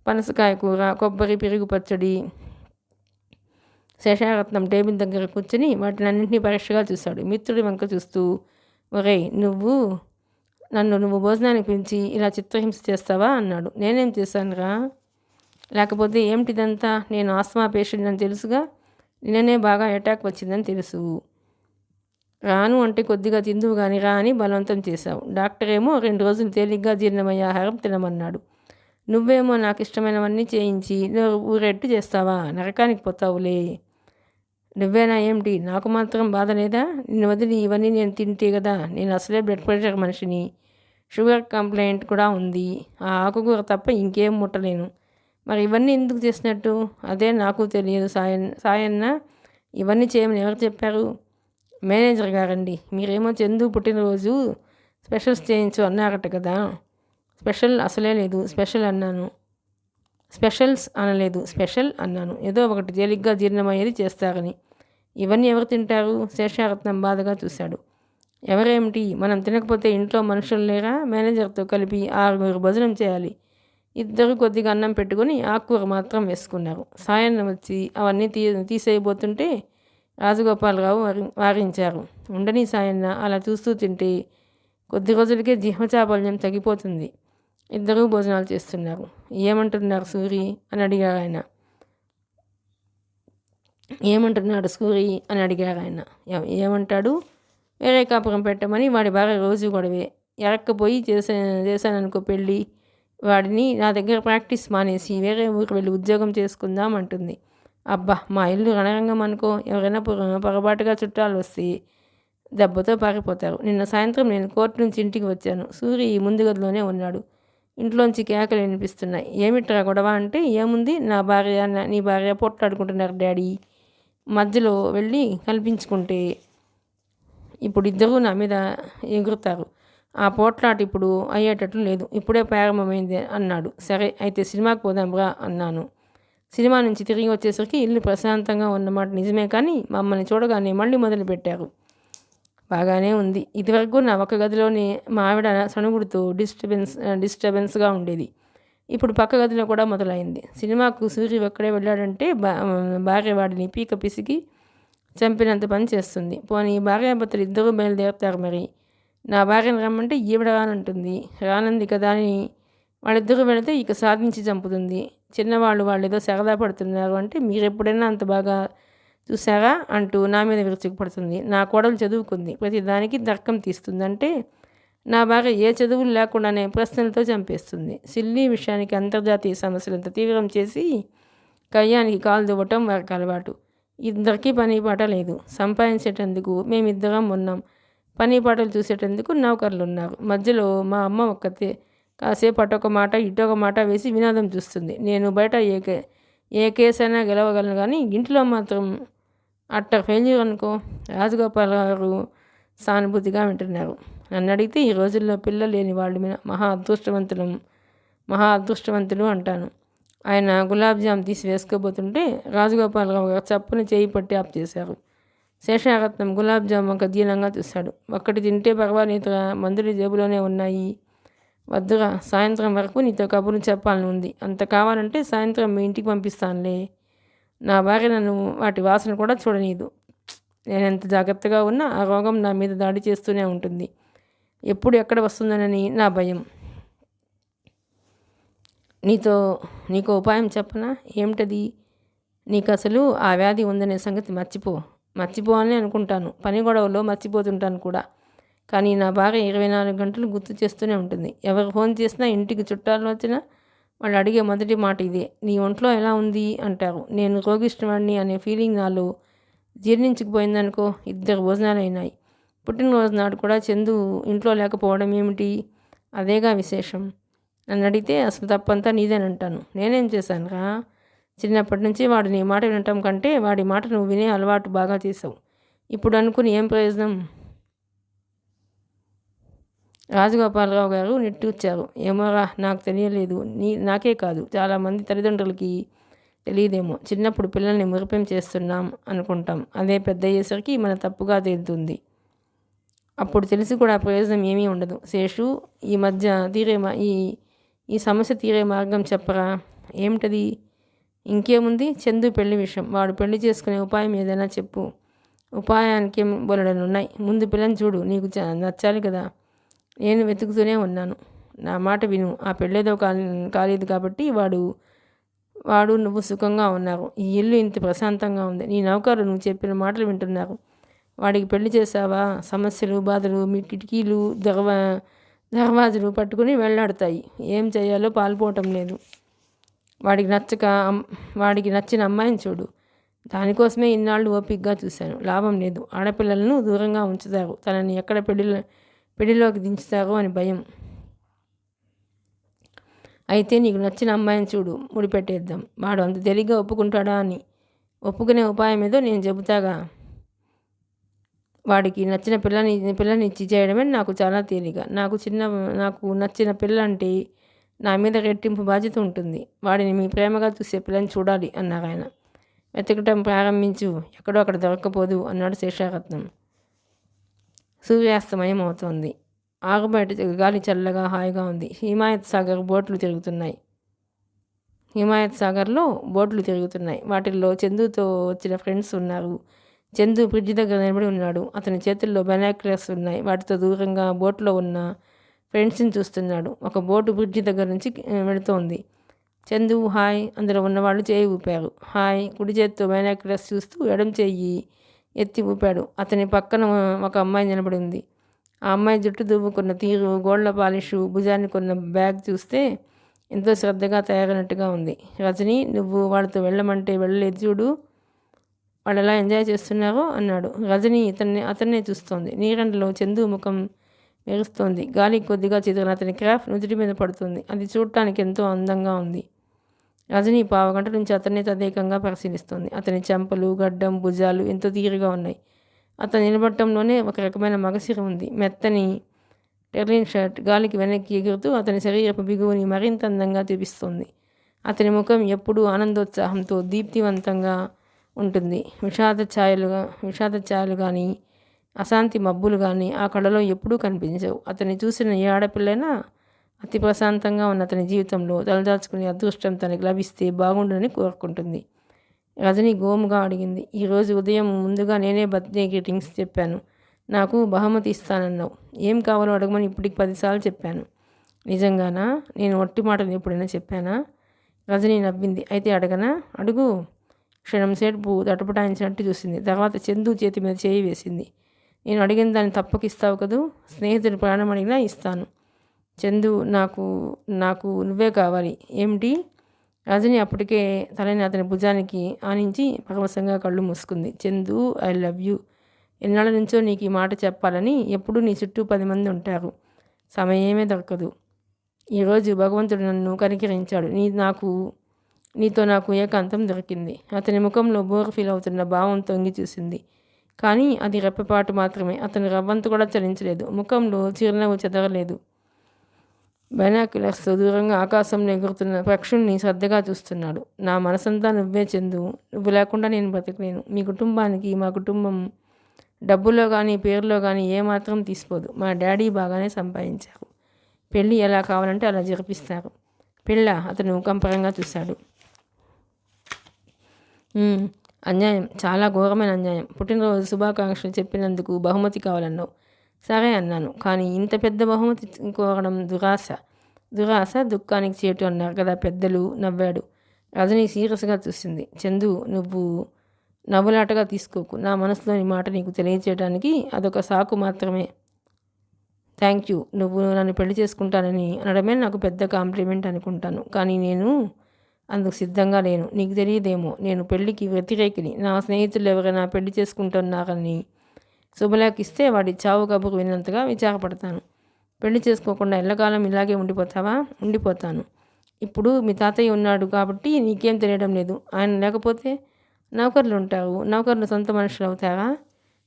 పనసకాయ కూర, కొబ్బరి పెరుగు పచ్చడి. శేషారత్నం టేబుల్ దగ్గర కూర్చొని వాటిని అన్నింటినీ పరీక్షగా చూశాడు. మిత్రుడి వంక చూస్తూ, ఒరేయ్, నువ్వు భోజనానికి పిలిచి ఇలా చిత్రహింస చేస్తావా అన్నాడు. నేనేం చేశానురా? లేకపోతే ఏమిటిదంతా? నేను ఆస్మా పేషెంట్ అని తెలుసుగా. నిన్ననే బాగా అటాక్ వచ్చిందని తెలుసు. రాను అంటే కొద్దిగా తిందువు కానీ రా అని బలవంతం చేశావు. డాక్టర్ ఏమో 2 రోజులు తేలిగ్గా జీర్ణమయ్యే ఆహారం తినమన్నాడు. నువ్వేమో నాకు ఇష్టమైనవన్నీ చేయించి ఊరెట్టు చేస్తావా? నరకానికి పోతావులే. నువ్వేనా ఏమిటి? నాకు మాత్రం బాధ లేదా? నిన్ను వదిలి ఇవన్నీ నేను తింటే కదా. నేను అసలే బ్లడ్ ప్రెషర్ మనిషిని, షుగర్ కంప్లైంట్ కూడా ఉంది. ఆ ఆకుకూర తప్ప ఇంకేం ముట్టలేను. మరి ఇవన్నీ ఎందుకు చేసినట్టు? అదే నాకు తెలియదు సాయన్న. ఇవన్నీ చేయమని ఎవరు చెప్పారు? మేనేజర్ గారండి. మీరేమో చందు పుట్టినరోజు స్పెషల్స్ చేయించు అన్నారట కదా. స్పెషల్ అసలే లేదు, స్పెషల్ అన్నాను. స్పెషల్స్ అనలేదు, స్పెషల్ అన్నాను. ఏదో ఒకటి తేలిగ్గా జీర్ణమయ్యేది చేస్తారని. ఇవన్నీ ఎవరు తింటారు? శేషారత్నం బాధగా చూశాడు. ఎవరేమిటి, మనం తినకపోతే ఇంట్లో మనుషులు లేరా? మేనేజర్తో కలిపి 6 భోజనం చేయాలి. ఇద్దరు కొద్దిగా అన్నం పెట్టుకుని ఆకుకూర మాత్రం వేసుకున్నారు. సాయన్న వచ్చి అవన్నీ తీసేయబోతుంటే రాజగోపాలరావు వారించారు. ఉండని సాయన్న, అలా చూస్తూ తింటే కొద్ది రోజులకే జిహ్వచాపల్యం తగ్గిపోతుంది. ఇద్దరూ భోజనాలు చేస్తున్నారు. ఏమంటున్నారు సూరి అని అడిగారు ఆయన. ఏమంటున్నాడు సూరి అని అడిగారు ఆయన. ఏమంటాడు, వేరే కాపురం పెట్టమని వాడి భార్య రోజు గొడవే. ఎరక్కపోయి చేశాననుకో పెళ్ళి, వాడిని నా దగ్గర ప్రాక్టీస్ మానేసి వేరే ఊరికి వెళ్ళి ఉద్యోగం చేసుకుందాం అంటుంది. అబ్బా, మా ఇల్లు రణరంగం అనుకో, ఎవరైనా పొరపాటుగా చుట్టాలు వస్తే దెబ్బతో పారిపోతారు. నిన్న సాయంత్రం నేను కోర్టు నుంచి ఇంటికి వచ్చాను. సూరి ముందు గదిలోనే ఉన్నాడు. ఇంట్లోంచి కేకలు వినిపిస్తున్నాయి. ఏమిట్రా గొడవ అంటే, ఏముంది, నీ భార్య పొట్లాడుకుంటున్నారు డాడీ. మధ్యలో వెళ్ళి కల్పించుకుంటే ఇప్పుడు ఇద్దరూ నా మీద ఎగురుతారు. ఆ పోట్లాట ఇప్పుడు అయ్యేటట్లు లేదు, ఇప్పుడే ప్రారంభమైంది అన్నాడు. సరే అయితే సినిమాకి పోదాంరా అన్నాను. సినిమా నుంచి తిరిగి వచ్చేసరికి ఇల్లు ప్రశాంతంగా ఉన్నమాట నిజమే, కానీ మమ్మల్ని చూడగానే మళ్ళీ మొదలుపెట్టారు. బాగానే ఉంది. ఇదివరకు నా ఒక గదిలోనే మా ఆవిడ సణుగుడుతూ డిస్టర్బెన్స్గా ఉండేది. ఇప్పుడు పక్క గదిలో కూడా మొదలైంది. సినిమాకు సూర్య ఒక్కడే వెళ్ళాడంటే భార్య వాడిని పీక పిసికి చంపినంత పని చేస్తుంది. పోనీ భార్యాభర్తలు ఇద్దరూ బయలుదేరుతారు. మరి నా భార్యను రమ్మంటే ఈవిడ రానంటుంది. రానంది కదా అని వాళ్ళిద్దరూ వెళితే ఇక సాధించి చంపుతుంది. చిన్నవాళ్ళు ఏదో సరదా పడుతున్నారు అంటే మీరెప్పుడైనా అంత బాగా చూసారా అంటూ నా మీద విరుచుకుపడుతుంది. నా కోడలు చదువుకుంది, ప్రతి దానికి తర్కం తీస్తుంది అంటే నా భార్య ఏ చదువులు లేకుండానే ప్రశ్నలతో చంపేస్తుంది. సిల్లీ విషయానికి అంతర్జాతీయ సమస్యలు అంత తీవ్రం చేసి కయ్యానికి కాలు దువ్వటం వారికి అలవాటు. ఇద్దరికీ పని పాట లేదు. సంపాదించేటందుకు మేమిద్దరం ఉన్నాం, పని పాటలు చూసేటందుకు నౌకర్లు ఉన్నారు. మధ్యలో మా అమ్మ ఒక్కతే కాసేపు అటొక మాట ఇటొక మాట వేసి వినోదం చూస్తుంది. నేను బయట ఏ కేసైనా గెలవగలను, కానీ ఇంట్లో మాత్రం అట్టర్ ఫెయిల్యూర్ అనుకో. రాజగోపాల్ గారు సానుభూతిగా వింటున్నారు. నన్ను అడిగితే ఈ రోజుల్లో పిల్లలు లేని వాళ్ళు మహా అదృష్టవంతులు అంటాను. ఆయన గులాబ్ జామ్ తీసి వేసుకోబోతుంటే రాజగోపాలరావు గారు చప్పుని చేయి పట్టి ఆప్ చేశారు. శేషారత్నం గులాబ్ జామ్ ఒక దీనంగా చూశాడు. ఒక్కటి తింటే పర్వాలేదురా, మందులు జేబులోనే ఉన్నాయి. వద్దురా, సాయంత్రం వరకు నీతో కబుర్లు చెప్పాలని ఉంది. అంత కావాలంటే సాయంత్రం మీ ఇంటికి పంపిస్తానులే. నా భార్య నన్ను వాటి వాసన కూడా చూడనీదు. నేను ఎంత జాగ్రత్తగా ఉన్నా ఆ రోగం నా మీద దాడి చేస్తూనే ఉంటుంది. ఎప్పుడు ఎక్కడ వస్తుందనని నా భయం. నీకు ఉపాయం చెప్పనా? ఏమిటది? నీకు అసలు ఆ వ్యాధి ఉందనే సంగతి మర్చిపో అని అనుకుంటాను. పని గొడవలో మర్చిపోతుంటాను కూడా. కానీ నా భార్య 24 గంటలు గుర్తు చేస్తూనే ఉంటుంది. ఎవరు ఫోన్ చేసినా, ఇంటికి చుట్టాలు వచ్చినా వాళ్ళు అడిగే మొదటి మాట ఇదే, నీ ఒంట్లో ఎలా ఉంది అంటారు. నేను రోగిష్టివాడిని అనే ఫీలింగ్ నాలో జీర్ణించుకుపోయిందనుకో. 2 భోజనాలు అయినాయి. పుట్టినరోజు నాడు కూడా చందు ఇంట్లో లేకపోవడం ఏమిటి? అదేగా విశేషం. నన్ను అడిగితే అసలు తప్పంతా నీదేనంటాను. నేనేం చేశానురా? చిన్నప్పటి నుంచి వాడు నీ మాట వినటం కంటే వాడి మాట నువ్వు వినే అలవాటు బాగా చేసావు. ఇప్పుడు అనుకుని ఏం ప్రయోజనం? రాజగోపాలరావు గారు నిట్టూర్చారు. ఏమోరా, నాకు తెలియలేదు. నాకే కాదు, చాలామంది తల్లిదండ్రులకి తెలియదేమో. చిన్నప్పుడు పిల్లల్ని మురిపెం చేస్తున్నాం అనుకుంటాం. అదే పెద్ద అయ్యేసరికి మన తప్పుగా తేలుతుంది. అప్పుడు తెలిసి కూడా ప్రయోజనం ఏమీ ఉండదు. శేషు, ఈ మధ్య ఈ సమస్య తీరే మార్గం చెప్పరా? ఏమిటది? ఇంకేముంది, చందు పెళ్లి విషయం. వాడు పెళ్లి చేసుకునే ఉపాయం ఏదైనా చెప్పు. ఉపాయానికి బోలెడనున్నాయి. ముందు పిల్లని చూడు, నీకు నచ్చాలి కదా. నేను వెతుకుతూనే ఉన్నాను. నా మాట విను. ఆ పెళ్ళేదో కాలేదు కాబట్టి వాడు నువ్వు సుఖంగా ఉన్నారు. ఈ ఇల్లు ఇంత ప్రశాంతంగా ఉంది. నీ నౌకరు నువ్వు చెప్పిన మాటలు వింటున్నారు. వాడికి పెళ్లి చేసావా, సమస్యలు, బాధలు మీ కిటికీలు దర్వాజులు పట్టుకుని వెళ్ళాడుతాయి. ఏం చేయాలో పాల్పోవటం లేదు. వాడికి నచ్చిన అమ్మాయిని చూడు. దానికోసమే ఇన్నాళ్ళు ఓపికగా చూశాను. లాభం లేదు. ఆడపిల్లలను దూరంగా ఉంచుతారు. తనని ఎక్కడ పెళ్లిలోకి దించుతారో అని భయం. అయితే నీకు నచ్చిన అమ్మాయిని చూడు, ముడిపెట్టేద్దాం. వాడు అంత తేలిగ్గా ఒప్పుకుంటాడా అని. ఒప్పుకునే ఉపాయం ఏదో నేను చెబుతాగా. వాడికి నచ్చిన పిల్లని ఇచ్చి చేయడమే నాకు చాలా తేలిక. నాకు నచ్చిన పిల్ల అంటే నా మీద రెట్టింపు బాధ్యత ఉంటుంది. వాడిని మీ ప్రేమగా చూసే పిల్లని చూడాలి అన్నారు ఆయన. వెతకటం ప్రారంభించు, ఎక్కడో అక్కడ దొరక్కపోదు అన్నాడు శేషారత్నం. సూర్యాస్తమయం అవుతోంది. ఆగుబయట గాలి చల్లగా హాయిగా ఉంది. హిమాయత్ సాగర్లో బోట్లు తిరుగుతున్నాయి. వాటిల్లో చందుతో వచ్చిన ఫ్రెండ్స్ ఉన్నారు. చందు బ్రిడ్జి దగ్గర నిలబడి ఉన్నాడు. అతని చేతుల్లో బైనాక్యులర్స్ ఉన్నాయి. వాటితో దూరంగా బోట్లో ఉన్న ఫ్రెండ్స్ని చూస్తున్నాడు. ఒక బోటు బ్రిడ్జి దగ్గర నుంచి వెళుతోంది. చందు హాయ్. అందులో ఉన్నవాళ్ళు చేయి ఊపారు. హాయ్. కుడి చేత్తో బైనాక్యులర్స్ చూస్తూ ఎడం చెయ్యి ఎత్తి ఊపాడు. అతని పక్కన ఒక అమ్మాయి నిలబడి ఉంది. ఆ అమ్మాయి జుట్టు దువ్వుకున్న తీరు, గోళ్ల పాలిషు, భుజానికి కొన్న బ్యాగ్ చూస్తే ఎంతో శ్రద్ధగా తయారైనట్టుగా ఉంది. రజని, నువ్వు వాళ్ళతో వెళ్ళమంటే వెళ్ళలేదు చూడు, వాళ్ళు ఎలా ఎంజాయ్ చేస్తున్నారో అన్నాడు. రజని అతన్నే చూస్తోంది. నీరంలో చందు ముఖం మెరుస్తోంది. గాలికి కొద్దిగా చెదిరిన అతని క్రాఫ్ నుదుటి మీద పడుతుంది. అది చూడటానికి ఎంతో అందంగా ఉంది. రజని పావుగంట నుంచి అతన్నే తదేకంగా పరిశీలిస్తోంది. అతని చెంపలు, గడ్డం, భుజాలు ఎంతో తీరుగా ఉన్నాయి. అతను నిలబడటంలోనే ఒక రకమైన మగసిరి ఉంది. మెత్తని టెర్లిన్ షర్ట్ గాలికి వెనక్కి ఎగురుతూ అతని శరీరపు బిగువుని మరింత అందంగా చూపిస్తోంది. అతని ముఖం ఎప్పుడూ ఆనందోత్సాహంతో దీప్తివంతంగా ఉంటుంది. విషాద ఛాయలు కానీ అశాంతి మబ్బులు కానీ ఆ కళలో ఎప్పుడూ కనిపించవు. అతన్ని చూసిన ఏ ఆడపిల్లైనా అతి ప్రశాంతంగా ఉన్న అతని జీవితంలో తలదాచుకునే అదృష్టం తనకి లభిస్తే బాగుండని కోరుకుంటుంది. రజని గోముగా అడిగింది. ఈరోజు ఉదయం ముందుగా నేనే బర్త్డే గ్రీటింగ్స్ చెప్పాను. నాకు బహుమతి ఇస్తానన్నావు. ఏం కావాలో అడగమని ఇప్పటికి 10 సార్లు చెప్పాను. నిజంగానా? నేను ఒట్టి మాటలు ఎప్పుడైనా చెప్పానా? రజని నవ్వింది. అయితే అడగనా? అడుగు. క్షణం సేపు తటపటాయించినట్టు చూసింది. తర్వాత చందు చేతి మీద చేయి వేసింది. నేను అడిగిన దాన్ని తప్పకిస్తావు కదూ? స్నేహితుడు ప్రాణం అడిగినా ఇస్తాను. చందు, నాకు నువ్వే కావాలి. ఏమిటి? రజని అప్పటికే తలని అతని భుజానికి ఆనించి పరవశంగా కళ్ళు మూసుకుంది. Chandu, I love you. ఎన్నాళ్ళ నుంచో నీకు ఈ మాట చెప్పాలని. ఎప్పుడూ నీ చుట్టూ 10 మంది ఉంటారు, సమయమే దొరకదు. ఈరోజు భగవంతుడు నన్ను కనికరించాడు. నీతో నాకు ఏకాంతం దొరికింది. అతని ముఖంలో బోరు ఫీల్ అవుతున్న భావం తొంగి చూసింది. కానీ అది రెప్పపాటు మాత్రమే. అతని రవ్వంత కూడా చలించలేదు. ముఖంలో చిరునవ్వు చెదరలేదు. బైనాక్యులర్స్తో దూరంగా ఆకాశంలో ఎగురుతున్న పక్షుల్ని శ్రద్ధగా చూస్తున్నాడు. నా మనసంతా నువ్వే చందు. నువ్వు లేకుండా నేను బ్రతకలేను. మీ కుటుంబానికి మా కుటుంబం డబ్బులో కానీ పేరులో కానీ ఏమాత్రం తీసిపోదు. మా డాడీ బాగానే సంపాదించారు. పెళ్ళి ఎలా కావాలంటే అలా జరిపిస్తారు. పెళ్ళ? అతను కంపరంగా చూశాడు. అన్యాయం, చాలా ఘోరమైన అన్యాయం. పుట్టినరోజు శుభాకాంక్షలు చెప్పినందుకు బహుమతి కావాలన్నావు. సరే అన్నాను. కానీ ఇంత పెద్ద బహుమతి కోరడం దురాశ దుఃఖానికి చేటు అన్నారు కదా పెద్దలు. నవ్వాడు. రజని సీరియస్గా చూసింది. చందు, నువ్వు నవ్వులాటగా తీసుకోకు. నా మనసులోని మాట నీకు తెలియచేయడానికి అదొక సాకు మాత్రమే. Thank you. నువ్వు నన్ను పెళ్లి చేసుకుంటానని అనడమే నాకు పెద్ద కాంప్లిమెంట్ అనుకుంటాను. కానీ నేను అందుకు సిద్ధంగా లేను. నీకు తెలియదేమో, నేను పెళ్లికి వ్యతిరేకిని. నా స్నేహితులు ఎవరైనా పెళ్లి చేసుకుంటున్నారని శుభలేఖ ఇస్తే వాడి చావు కబురు విన్నంతగా విచారపడతాను. పెళ్లి చేసుకోకుండా ఎల్లకాలం ఇలాగే ఉండిపోతావా? ఉండిపోతాను. ఇప్పుడు మీ తాతయ్య ఉన్నాడు కాబట్టి నీకేం తెలియడం లేదు. ఆయన లేకపోతే నౌకర్లు ఉంటారు. నౌకర్లు సొంత మనుషులు అవుతారా?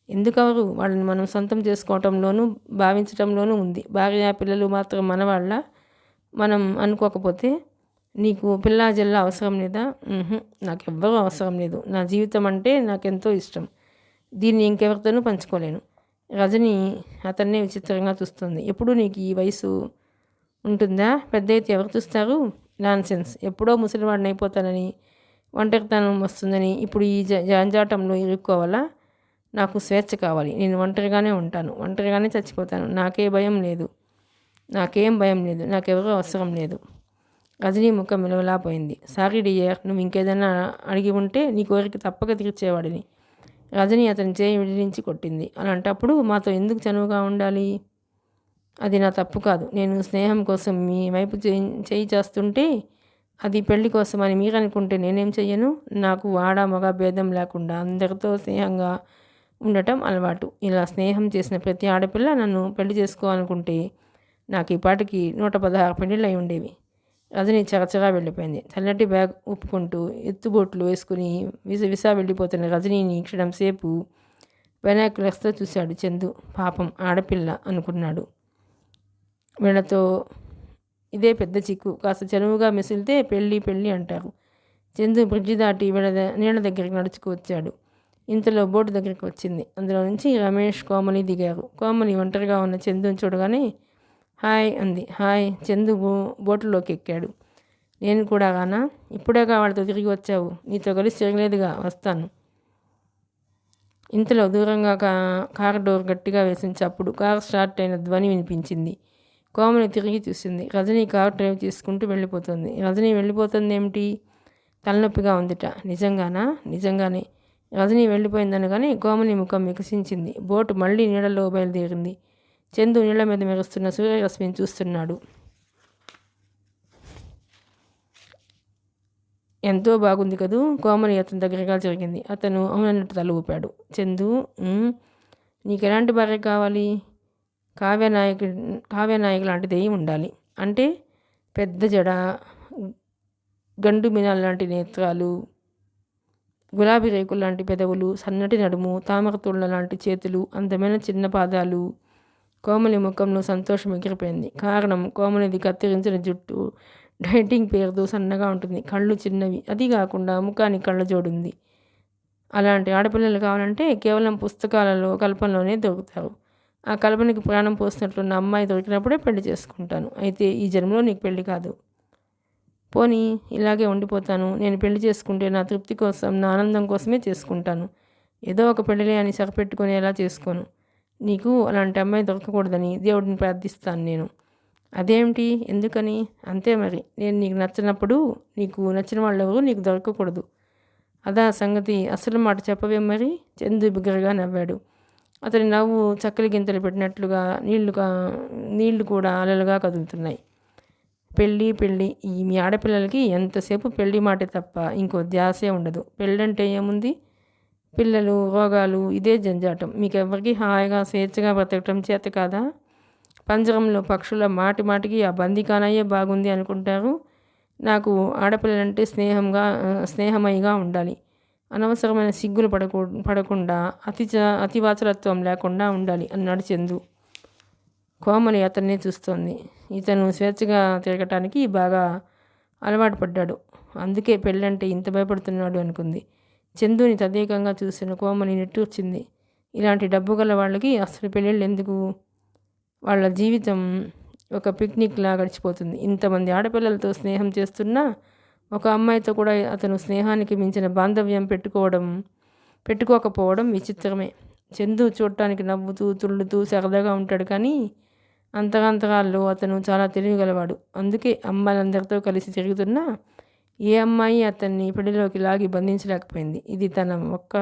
ఎందుకవరు? వాళ్ళని మనం సొంతం చేసుకోవటంలోనూ భావించటంలోనూ ఉంది. భార్య పిల్లలు మాత్రం మనవాళ్ళ మనం అనుకోకపోతే. నీకు పిల్లా జల్లా అవసరం లేదా? నాకెవ్వరూ అవసరం లేదు. నా జీవితం అంటే నాకెంతో ఇష్టం. దీన్ని ఇంకెవరితోనూ పంచుకోలేను. రజని అతన్నే విచిత్రంగా చూస్తుంది. ఎప్పుడు నీకు ఈ వయసు ఉంటుందా? పెద్ద అయితే ఎవరు చూస్తారు? నాన్సెన్స్. ఎప్పుడో ముసలివాడిని అయిపోతానని, ఒంటరితనం వస్తుందని ఇప్పుడు ఈ జంజాటంలో ఇరుక్కోవాలా? నాకు స్వేచ్ఛ కావాలి. నేను ఒంటరిగానే ఉంటాను, ఒంటరిగానే చచ్చిపోతాను. నాకేం భయం లేదు. నాకెవరూ అవసరం లేదు. రజనీ ముఖం విలువలాపోయింది. సారీ డియర్, నువ్వు ఇంకేదైనా అడిగి ఉంటే నీ కోరిక తప్పక తీర్చేవాడిని. రజని అతని చేయి విడిరించి కొట్టింది. అలాంటప్పుడు మాతో ఎందుకు చనువుగా ఉండాలి? అది నా తప్పు కాదు. నేను స్నేహం కోసం మీ వైపు చేయి చేస్తుంటే అది పెళ్లి కోసమని మీరు అనుకుంటే నేనేం చెయ్యను? నాకు ఆడ మగ భేదం లేకుండా అందరితో స్నేహంగా ఉండటం అలవాటు. ఇలా స్నేహం చేసిన ప్రతి ఆడపిల్ల నన్ను పెళ్లి చేసుకోవాలనుకుంటే నాకు ఈ పాటికి 116 పెళ్ళిళ్ళు అయి ఉండేవి. రజని చరచరా వెళ్ళిపోయింది. చల్లటి బ్యాగ్ ఊపుకుంటూ ఎత్తుబోట్లు వేసుకుని విసా వెళ్ళిపోతున్న రజనీని క్షణం సేపు బైనాక్యులర్స్తో చూశాడు చందు. పాపం ఆడపిల్ల అనుకున్నాడు. వీళ్ళతో ఇదే పెద్ద చిక్కు. కాస్త చనువుగా మెసిలితే పెళ్ళి అంటారు. చందు బ్రిడ్జి దాటి నీళ్ళ దగ్గరికి నడుచుకు వచ్చాడు. ఇంతలో బోటు దగ్గరికి వచ్చింది. అందులో నుంచి రమేష్, కోమలి దిగారు. కోమలి ఒంటరిగా ఉన్న చందుని చూడగానే హాయ్ అంది. హాయ్. చందు బోటులోకి ఎక్కాడు. నేను కూడా గానా? ఇప్పుడేగా వాళ్ళతో తిరిగి వచ్చావు. నీతో కలిసి తిరగలేదుగా. వస్తాను. ఇంతలో దూరంగా కారు డోర్ గట్టిగా వేసిన చప్పుడు, కారు స్టార్ట్ అయిన ధ్వని వినిపించింది. కోమలి తిరిగి చూసింది. రజనీ కార్ డ్రైవ్ చేసుకుంటూ వెళ్ళిపోతుంది. రజనీ వెళ్ళిపోతుంది ఏమిటి? తలనొప్పిగా ఉందిట. నిజంగానా? నిజంగానే. రజనీ వెళ్ళిపోయిందనగానే కోమలి ముఖం వికసించింది. బోటు మళ్ళీ నీళ్ళలో బయలుదేరింది. చందు నీళ్ల మీద మెరుస్తున్న సూర్యరశ్మిని చూస్తున్నాడు. ఎంతో బాగుంది కదూ. కోమలి అతని దగ్గరగా జరిగింది. అతను అవునన్నట్టు తల ఊపాడు. చందు, నీకు ఎలాంటి భార్య కావాలి? కావ్యనాయకు లాంటిది ఉండాలి. అంటే పెద్ద జడ, గండు మినాల్ లాంటి నేత్రాలు, గులాబీ రేకులు లాంటి పెదవులు, సన్నటి నడుము, తామరతుళ్ళ లాంటి చేతులు, అందమైన చిన్న పాదాలు. కోమలి ముఖంలో సంతోషం ఎగిరిపోయింది. కారణం కోమలిది కత్తిరించిన జుట్టు, డైటింగ్ పేరుతో సన్నగా ఉంటుంది. కళ్ళు చిన్నవి. అది కాకుండా ముఖానికి కళ్ళ జోడుంది. అలాంటి ఆడపిల్లలు కావాలంటే కేవలం పుస్తకాలలో కల్పనలోనే దొరుకుతారు. ఆ కల్పనకి ప్రాణం పోసినట్లున్న అమ్మాయి దొరికినప్పుడే పెళ్లి చేసుకుంటాను. అయితే ఈ జన్మలో నీకు పెళ్లి కాదు. పోనీ ఇలాగే ఉండిపోతాను. నేను పెళ్లి చేసుకుంటే నా తృప్తి కోసం, నా ఆనందం కోసమే చేసుకుంటాను. ఏదో ఒక పెళ్ళిలే అని సరిపెట్టుకొని ఎలా చేసుకోను. నీకు అలాంటి అమ్మాయి దొరకకూడదని దేవుడిని ప్రార్థిస్తాను నేను. అదేమిటి? ఎందుకని? అంతే మరి. నేను నీకు నచ్చినప్పుడు నీకు నచ్చిన వాళ్ళెవరూ నీకు దొరకకూడదు. అదా సంగతి. అసలు మాట చెప్పవేం మరి? చందు బిగ్గరగా నవ్వాడు. అతని నవ్వు చక్కలి గింతలు పెట్టినట్లుగా నీళ్లు కూడా అలలుగా కదులుతున్నాయి. పెళ్ళి పెళ్ళి, ఈ మీ ఆడపిల్లలకి ఎంతసేపు పెళ్ళి మాటే తప్ప ఇంకో ధ్యాసే ఉండదు. పెళ్ళంటే ఏముంది? పిల్లలు, రోగాలు, ఇదే జంజాటం. మీకెవ్వరికి హాయిగా స్వేచ్ఛగా బ్రతకటం చేత కాదా? పంజరంలో పక్షుల మాటి మాటికి ఆ బందీఖానాయే బాగుంది అనుకుంటారు. నాకు ఆడపిల్లలంటే స్నేహమయిగా ఉండాలి. అనవసరమైన సిగ్గులు పడకుండా అతివాచరత్వం లేకుండా ఉండాలి అన్నాడు చందు. కోమలి అతన్నే చూస్తోంది. ఇతను స్వేచ్ఛగా తిరగటానికి బాగా అలవాటు పడ్డాడు. అందుకే పెళ్ళంటే ఇంత భయపడుతున్నాడు అనుకుంది. చందుని తదేకంగా చూసిన కోమలి నిట్టూర్చింది. ఇలాంటి డబ్బు గల వాళ్ళకి అసలు పెళ్ళిళ్ళు ఎందుకు? వాళ్ళ జీవితం ఒక పిక్నిక్లా గడిచిపోతుంది. ఇంతమంది ఆడపిల్లలతో స్నేహం చేస్తున్నా ఒక అమ్మాయితో కూడా అతను స్నేహానికి మించిన బాంధవ్యం పెట్టుకోకపోవడం విచిత్రమే. చందు చూడటానికి నవ్వుతూ తుళ్ళుతూ సరదాగా ఉంటాడు, కానీ అంతరాంతరాల్లో అతను చాలా తెలివిగలవాడు. అందుకే అమ్మాయిలందరితో కలిసి తిరుగుతున్నా ఏ అమ్మాయి అతన్ని పెళ్లిలోకి లాగి బంధించలేకపోయింది. ఇది తన ఒక్క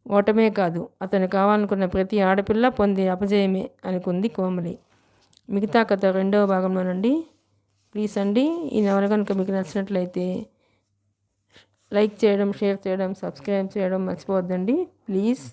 ఓటమే కాదు, అతను కావాలనుకున్న ప్రతి ఆడపిల్ల పొందే అపజయమే అనుకుంది కోమలి. మిగతా కథ 2వ భాగంలోనండి. ప్లీజ్ అండి, ఈ నవల కనుక మీకు నచ్చినట్లయితే లైక్ చేయడం, షేర్ చేయడం, సబ్స్క్రైబ్ చేయడం మర్చిపోవద్దండి ప్లీజ్.